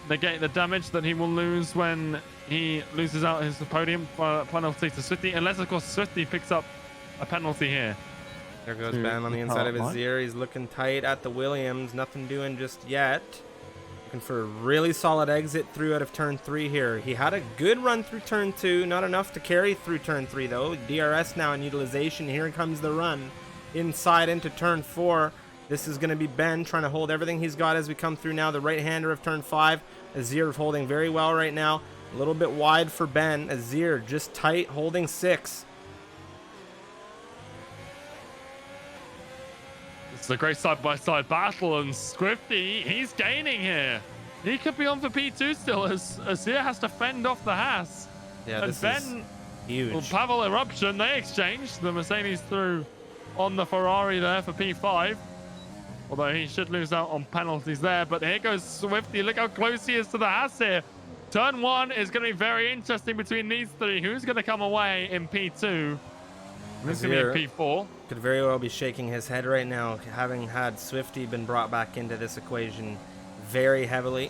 B: negate the damage that he will lose when he loses out his podium penalty to Swifty, unless of course Swifty picks up a penalty here.
A: There goes Ben on the inside of his ear. He's looking tight at the Williams. Nothing doing just yet. Looking for a really solid exit through out of turn 3 here. He had a good run through turn 2. Not enough to carry through turn 3 though. DRS now in utilization. Here comes the run inside into turn 4. This is going to be Ben trying to hold everything he's got as we come through now. The right-hander of turn 5. Azir holding very well right now. A little bit wide for Ben. Azir just tight, holding 6.
B: It's a great side-by-side battle, and Swifty, he's gaining here. He could be on for P2 still, as Azir has to fend off the Haas.
A: Yeah,
B: and
A: this
B: Ben,
A: is huge.
B: Well, Pavel Eruption, they exchanged. The Mercedes through on the Ferrari there for P5. Although he should lose out on penalties there. But here goes Swifty. Look how close he is to the Haas here. Turn 1 is going to be very interesting between these 3. Who's going to come away in P2? Who's going to be in P4?
A: Could very well be shaking his head right now, having had Swifty been brought back into this equation very heavily.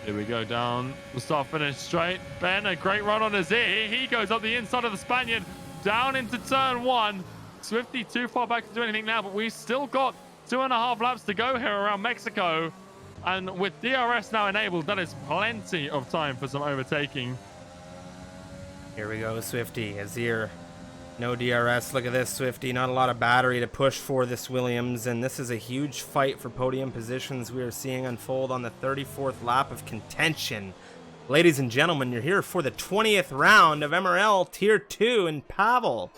B: Here we go down the start finish straight. Ben, a great run on his ear. He goes up the inside of the Spaniard down into turn 1. Swifty too far back to do anything now, but we've still got 2.5 laps to go here around Mexico. And with DRS now enabled, that is plenty of time for some overtaking.
A: Here we go, Swifty. Azir, no DRS. Look at this, Swifty. Not a lot of battery to push for this Williams, and this is a huge fight for podium positions we are seeing unfold on the 34th lap of contention. Ladies and gentlemen, you're here for the 20th round of MRL Tier 2, and Pavel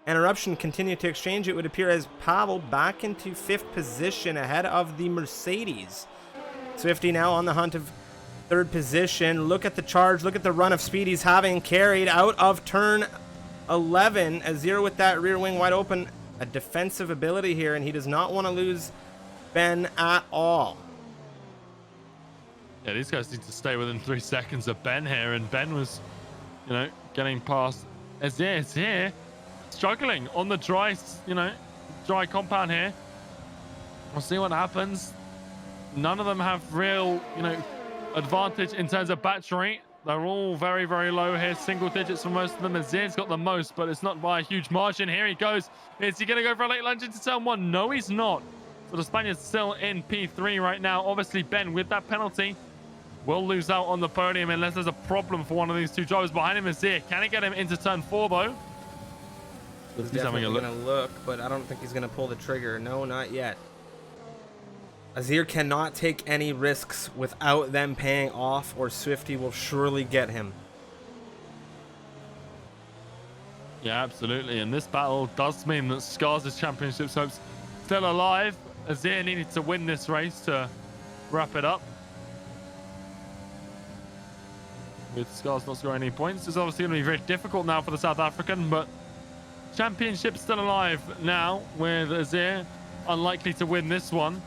A: and Eruption continue to exchange. It would appear as Pavel back into 5th position ahead of the Mercedes. Swifty now on the hunt of 3rd position. Look at the charge. Look at the run of speed he's having, carried out of turn 11. Azir with that rear wing wide open. A defensive ability here, and he does not want to lose Ben at all.
B: Yeah, these guys need to stay within 3 seconds of Ben here, and Ben was, you know, getting past Azir. Azir struggling on the dry, you know, dry compound here. We'll see what happens. None of them have real, advantage in terms of battery. They're all very, very low here. Single digits for most of them. Azir's got the most, but it's not by a huge margin. Here he goes. Is he going to go for a late lunge into turn one? No, he's not. So the Spaniard's still in P3 right now. Obviously, Ben, with that penalty, will lose out on the podium unless there's a problem for one of these two drivers behind him. Azir, can he get him into turn four, though?
A: He's definitely going to look, but I don't think he's going to pull the trigger. No, not yet. Azir cannot take any risks without them paying off, or Swifty will surely get him.
B: Yeah, absolutely. And this battle does mean that Scars' championship hopes still alive. Azir needed to win this race to wrap it up. With Scars not scoring any points, it's obviously going to be very difficult now for the South African, but championship still alive now with Azir. Unlikely to win this one.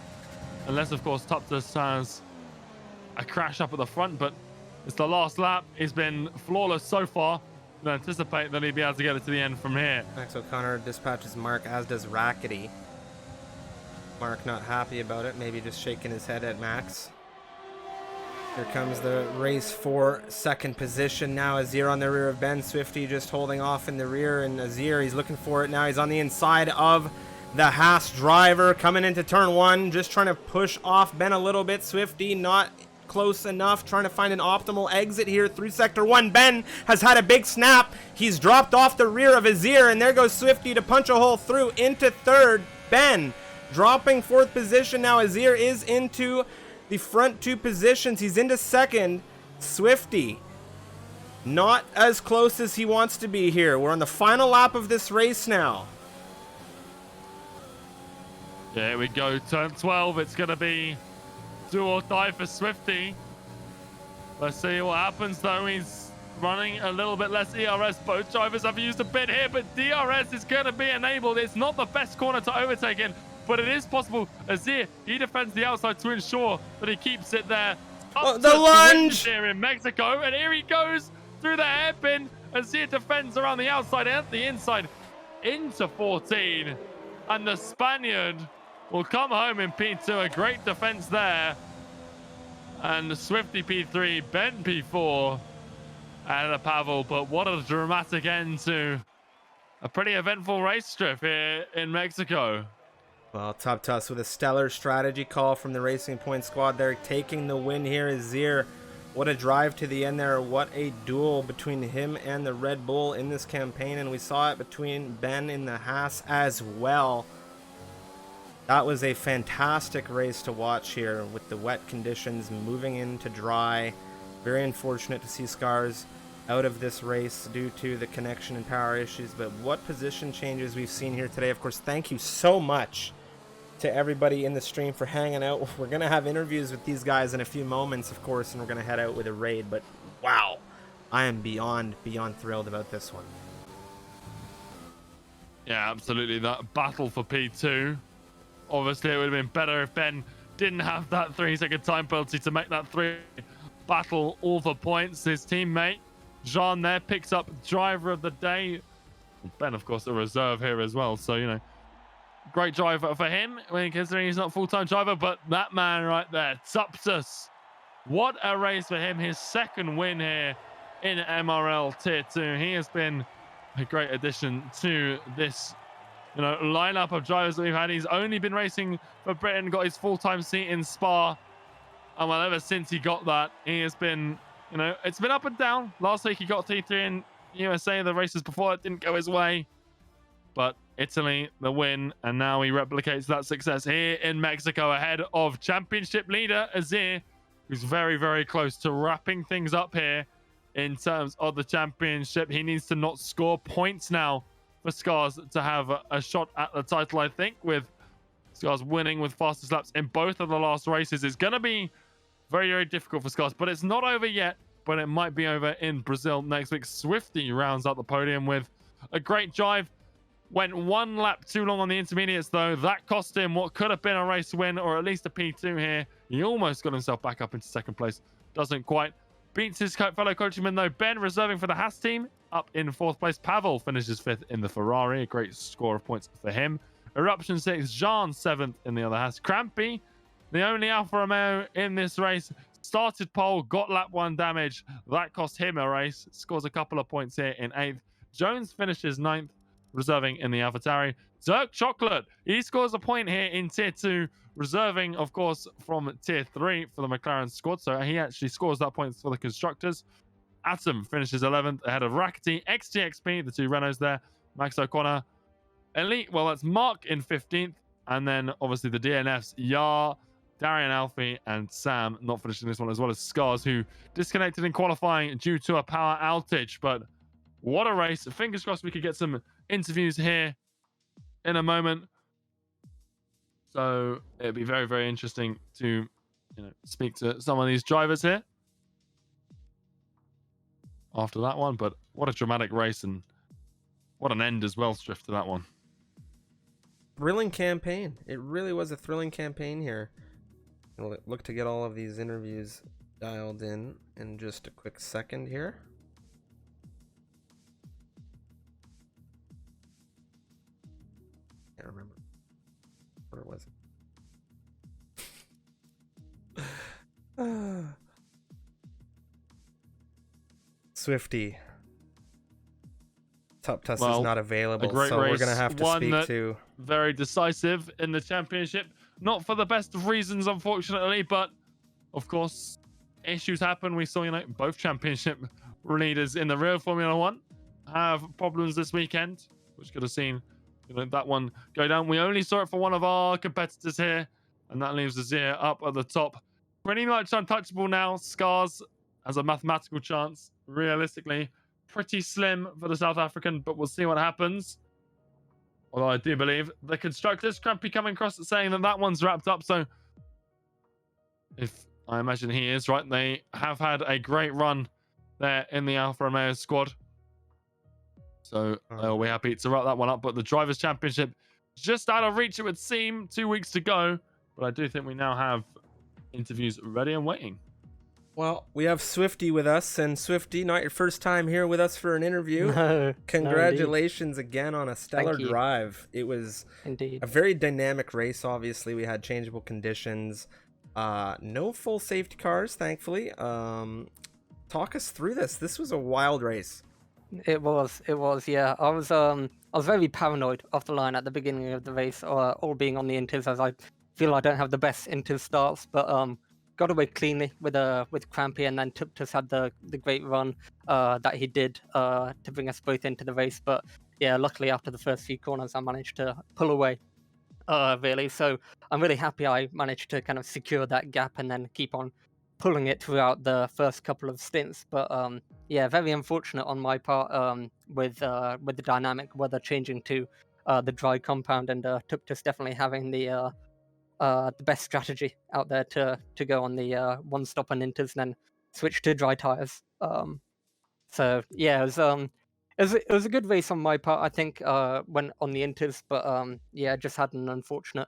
B: Unless, of course, Tuptus has a crash up at the front, but it's the last lap. He's been flawless so far. I anticipate that he'd be able to get it to the end from here.
A: Max O'Connor dispatches Mark, as does Rackety. Mark not happy about it, maybe just shaking his head at Max. Here comes the race for second position. Now Azir on the rear of Ben. Swifty just holding off in the rear, and Azir, he's looking for it now. He's on the inside of the Haas driver coming into turn one, just trying to push off Ben a little bit. Swifty not close enough, trying to find an optimal exit here through sector one. Ben has had a big snap. He's dropped off the rear of Azir, and there goes Swifty to punch a hole through into third. Ben dropping fourth position now. Azir is into the front two positions. He's into second. Swifty not as close as he wants to be here. We're on the final lap of this race now.
B: Yeah, here we go. Turn 12. It's going to be do or die for Swifty. Let's see what happens, though. He's running a little bit less ERS. Both drivers have used a bit here, but DRS is going to be enabled. It's not the best corner to overtake in, but it is possible. Azir, he defends the outside to ensure that he keeps it there.
A: Oh, the lunge
B: here in Mexico, and here he goes through the hairpin. Azir defends around the outside and the inside into 14, and the Spaniard will come home in P2. A great defense there. And Swifty P3, Ben P4, and a Pavel. But what a dramatic end to a pretty eventful race strip here in Mexico.
A: Well, Tuptus with a stellar strategy call from the Racing Point squad. They're taking the win here. Azir, what a drive to the end there. What a duel between him and the Red Bull in this campaign. And we saw it between Ben and the Haas as well. That was a fantastic race to watch here with the wet conditions moving into dry. Very unfortunate to see Scars out of this race due to the connection and power issues. But what position changes we've seen here today. Of course, thank you so much to everybody in the stream for hanging out. We're going to have interviews with these guys in a few moments, of course, and we're going to head out with a raid. But wow, I am beyond thrilled about this one.
B: Yeah, absolutely. That battle for P2. Obviously, it would have been better if Ben didn't have that 3-second time penalty to make that 3 battle all for points. His teammate, Jean, there picks up driver of the day. Ben, of course, a reserve here as well. So, great driver for him, when considering he's not a full-time driver. But that man right there, Tuptus, what a race for him. His second win here in MRL Tier 2. He has been a great addition to this lineup of drivers that we've had. He's only been racing for Britain, got his full-time seat in Spa, and well, ever since he got that, he has been, it's been up and down. Last week he got T3 in USA. The races before it didn't go his way, but Italy the win, and now he replicates that success here in Mexico ahead of championship leader Azir, who's very, very close to wrapping things up here in terms of the championship. He needs to not score points now for Scars to have a shot at the title. I think with Scars winning with fastest laps in both of the last races, it's going to be very, very difficult for Scars, but it's not over yet. But it might be over in Brazil next week. Swifty rounds out the podium with a great drive. Went 1 lap too long on the intermediates, though. That cost him what could have been a race win, or at least a P2 here. He almost got himself back up into second place. Doesn't quite. Beats his fellow countryman, though. Ben reserving for the Haas team up in 4th place. Pavel finishes 5th in the Ferrari. A great score of points for him. Eruption 6, Jean 7th in the other house. Crampy, the only Alfa Romeo in this race, started pole, got lap 1 damage. That cost him a race. Scores a couple of points here in 8th. Jones finishes 9th, reserving in the AlphaTauri. Dirk Chocolate, he scores a point here in Tier 2, reserving, of course, from Tier 3 for the McLaren squad. So he actually scores that point for the constructors. Atom finishes 11th ahead of Rackety, XTXP, the 2 Renaults there. Max O'Connor. Elite, well, that's Mark in 15th. And then, obviously, the DNFs, Yar, Darian Alfie, and Sam not finishing this one, as well as Scars, who disconnected in qualifying due to a power outage. But what a race. Fingers crossed we could get some interviews here in a moment. So it'd be very, very interesting to, speak to some of these drivers here after that one. But what a dramatic race, and what an end as well, Striff, to that one.
A: Thrilling campaign. It really was a thrilling campaign here. We'll look to get all of these interviews dialed in just a quick second here. Can't remember. Where was it? Swifty. Top Tuss is not available, so we're going to have to speak to...
B: Very decisive in the championship. Not for the best of reasons, unfortunately, but of course, issues happen. We saw, both championship leaders in the real Formula One have problems this weekend, which could have seen, that one go down. We only saw it for one of our competitors here, and that leaves Azir up at the top. Pretty much untouchable now. Scars has a mathematical chance. Realistically, pretty slim for the South African, but we'll see what happens. Although I do believe the constructors, Crampy coming across saying that one's wrapped up. So if I imagine he is right, they have had a great run there in the Alfa Romeo squad. So they'll be happy to wrap that one up. But the Drivers' Championship just out of reach, it would seem. 2 weeks to go. But I do think we now have interviews ready and waiting.
A: Well, we have Swifty with us, and Swifty, not your first time here with us for an interview.
C: No,
A: Congratulations again on a stellar
C: Thank you.
A: drive. It was
C: Indeed.
A: a very dynamic race, obviously. We had changeable conditions. No full safety cars, thankfully. Talk us through this. This was a wild race.
C: It was, yeah. I was very paranoid off the line at the beginning of the race, all being on the inters, as I feel I don't have the best inter starts, but got away cleanly with Crampy, and then Tuptus had the great run that he did to bring us both into the race. But yeah, luckily after the first few corners, I managed to pull away, really. So I'm really happy I managed to kind of secure that gap and then keep on pulling it throughout the first couple of stints. But yeah, very unfortunate on my part with the dynamic weather changing to the dry compound, and Tuptus definitely having the best strategy out there to go on the one stop on inters and then switch to dry tires. So yeah, it was a good race on my part, I think, when on the inters, but yeah, just had an unfortunate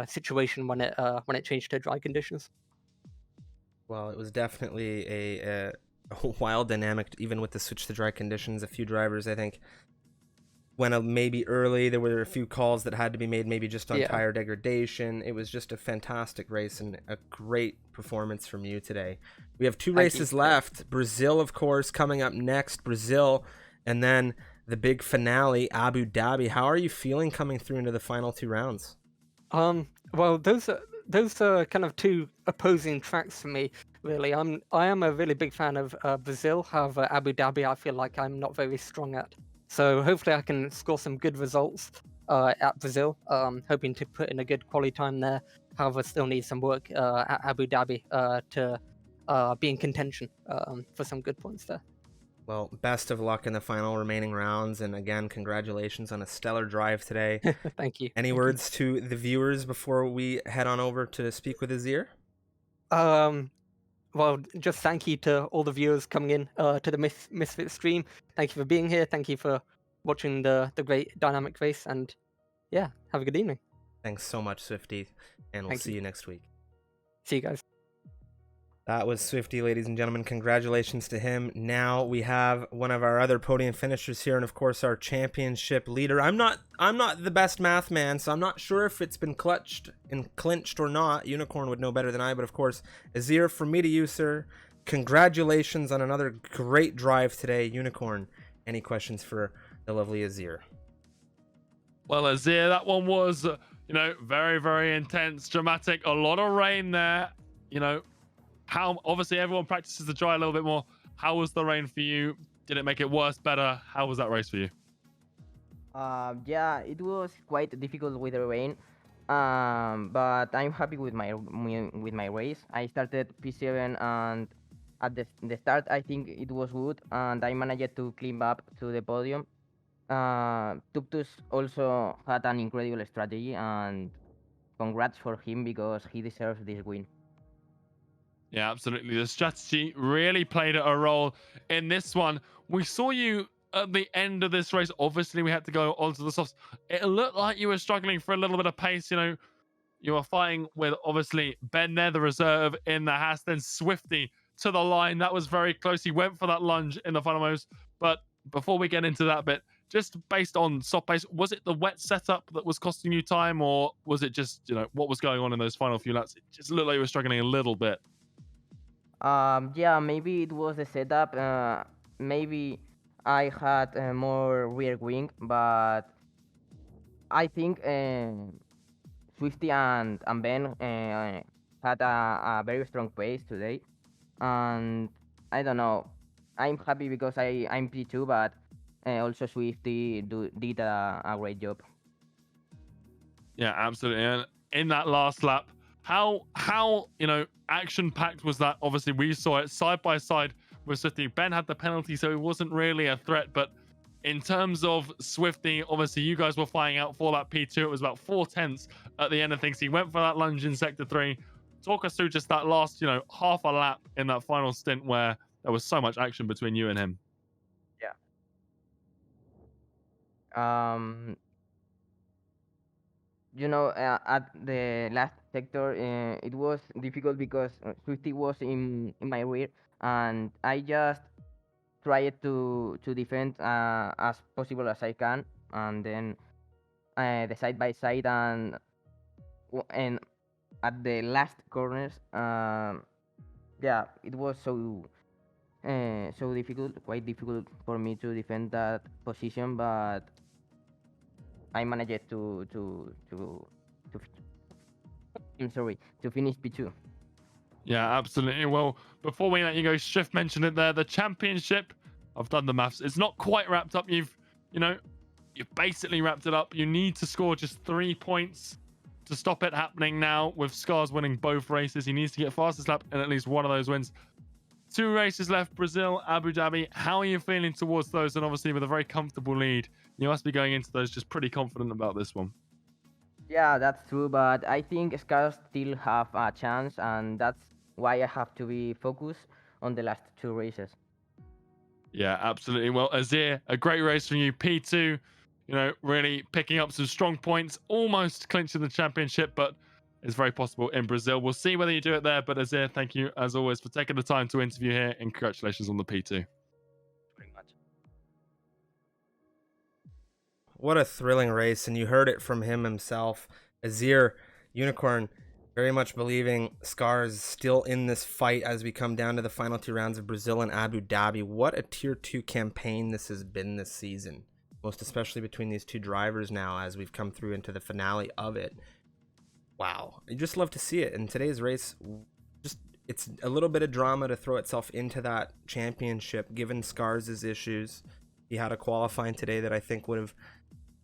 C: situation when it changed to dry conditions.
A: Well, it was definitely a wild dynamic, even with the switch to dry conditions. A few drivers, I think, went maybe early. There were a few calls that had to be made, maybe just on tire degradation. It was just a fantastic race and a great performance from you today. We have two races left. Brazil, of course, coming up next. Brazil, and then the big finale, Abu Dhabi. How are you feeling coming through into the final 2 rounds?
C: Well, those are kind of two opposing tracks for me, really. I am a really big fan of Brazil. However, Abu Dhabi, I feel like I'm not very strong at. So hopefully I can score some good results at Brazil. Hoping to put in a good quality time there. However, still need some work at Abu Dhabi to be in contention for some good points there.
A: Well, best of luck in the final remaining rounds, and again, congratulations on a stellar drive today.
C: Thank you.
A: Any words to the viewers before we head on over to speak with Azir?
C: Well, just thank you to all the viewers coming in to the Misfits stream. Thank you for being here. Thank you for watching the great dynamic race, and yeah, have a good evening.
A: Thanks so much, Swifty, and we'll see you next week.
C: See you guys.
A: That was Swifty, ladies and gentlemen. Congratulations to him. Now we have one of our other podium finishers here, and of course our championship leader. I'm not the best math man, so I'm not sure if it's been clutched and clinched or not. Unicorn would know better than I, but of course, Azir, from me to you, sir. Congratulations on another great drive today, Unicorn. Any questions for the lovely Azir?
B: Well, Azir, that one was, very, very intense, dramatic. A lot of rain there. How obviously everyone practices the dry a little bit more. How was the rain for you? Did it make it worse, better? How was that race for you?
D: Yeah, it was quite difficult with the rain. But I'm happy with my race. I started P7, and at the start I think it was good, and I managed to climb up to the podium. Tuptus also had an incredible strategy, and congrats for him because he deserves this win.
B: Yeah, absolutely. The strategy really played a role in this one. We saw you at the end of this race. Obviously, we had to go onto the softs. It looked like you were struggling for a little bit of pace. You were fighting with obviously Ben there, the reserve in the Haas, then Swifty to the line. That was very close. He went for that lunge in the final moves. But before we get into that bit, just based on soft pace, was it the wet setup that was costing you time, or was it just, what was going on in those final few laps? It just looked like you were struggling a little bit.
D: Yeah, maybe it was the setup. Maybe I had more rear wing, but I think Swifty and Ben had a very strong pace today, and I don't know. I'm happy because I'm P2, but also Swifty did a great job.
B: Yeah, absolutely. And in that last lap, how action packed was that? Obviously, we saw it side by side with Swifty. Ben had the penalty, so it wasn't really a threat. But in terms of Swifty, obviously you guys were flying out for that P2. It was about 4/10 at the end of things. He went for that lunge in sector 3. Talk us through just that last, half a lap in that final stint where there was so much action between you and him.
D: Yeah. Um, at the last sector, it was difficult because Swifty was in my rear, and I just tried to defend as possible as I can, and then the side by side and at the last corners, yeah, it was so difficult, quite difficult for me to defend that position, but I managed I'm sorry, to finish P2.
B: Yeah, absolutely. Well, before we let you go, Shift mentioned it there. The championship, I've done the maths. It's not quite wrapped up. You've basically wrapped it up. You need to score just 3 points to stop it happening now with Scars winning both races. He needs to get fastest lap in at least one of those wins. 2 races left, Brazil, Abu Dhabi. How are you feeling towards those? And obviously with a very comfortable lead, you must be going into those just pretty confident about this one.
D: Yeah, that's true, but I think Scars still have a chance, and that's why I have to be focused on the last 2 races.
B: Yeah, absolutely. Well, Azir, a great race from you. P2, really picking up some strong points, almost clinching the championship, but it's very possible in Brazil. We'll see whether you do it there. But Azir, thank you as always for taking the time to interview here, and congratulations on the P2.
D: Very much.
A: What a thrilling race, and you heard it from him himself. Azir, Unicorn, very much believing Scars still in this fight as we come down to the final 2 rounds of Brazil and Abu Dhabi. What a tier 2 campaign this has been this season, most especially between these 2 drivers now as we've come through into the finale of it. Wow, you just love to see it. In today's race, it's a little bit of drama to throw itself into that championship given Scars' issues. He had a qualifying today that I think would have,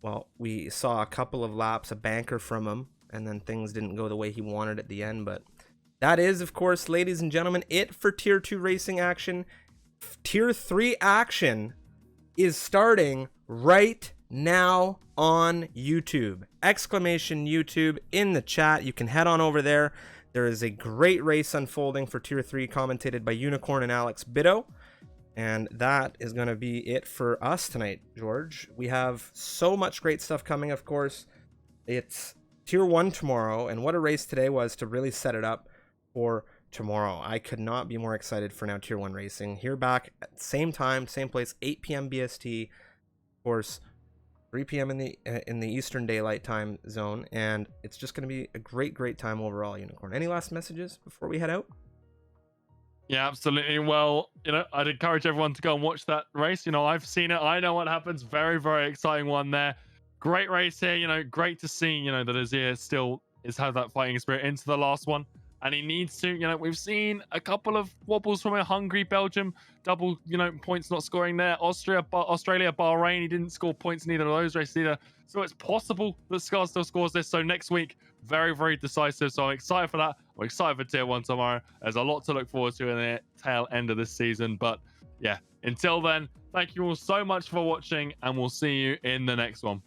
A: well, we saw a couple of laps, a banker from him, and then things didn't go the way he wanted at the end. But that is, of course, ladies and gentlemen, it for tier 2 racing action. Tier 3 action is starting right now on YouTube. Exclamation YouTube in the chat. You can head on over there. There is a great race unfolding for tier 3 commentated by Unicorn and Alex Biddo. And that is going to be it for us tonight, George. We have so much great stuff coming, of course. It's tier 1 tomorrow, and what a race today was to really set it up for tomorrow. I could not be more excited for Now Tier 1 Racing. Here back at the same time, same place, 8 p.m. BST, of course, 3 p.m. in the Eastern Daylight Time Zone, and it's just going to be a great time overall, Unicorn. Any last messages before we head out?
B: Yeah, absolutely. Well, I'd encourage everyone to go and watch that race. I've seen it. I know what happens. Very exciting one there. Great race here. Great to see, that Azir still has that fighting spirit into the last one. And he needs to, we've seen a couple of wobbles from Hungary, Belgium, double, points not scoring there. Australia, Bahrain, he didn't score points in either of those races either. So it's possible that Scar still scores this. So next week, very decisive. So I'm excited for that. I'm excited for Tier 1 tomorrow. There's a lot to look forward to in the tail end of this season. But yeah, until then, thank you all so much for watching, and we'll see you in the next one.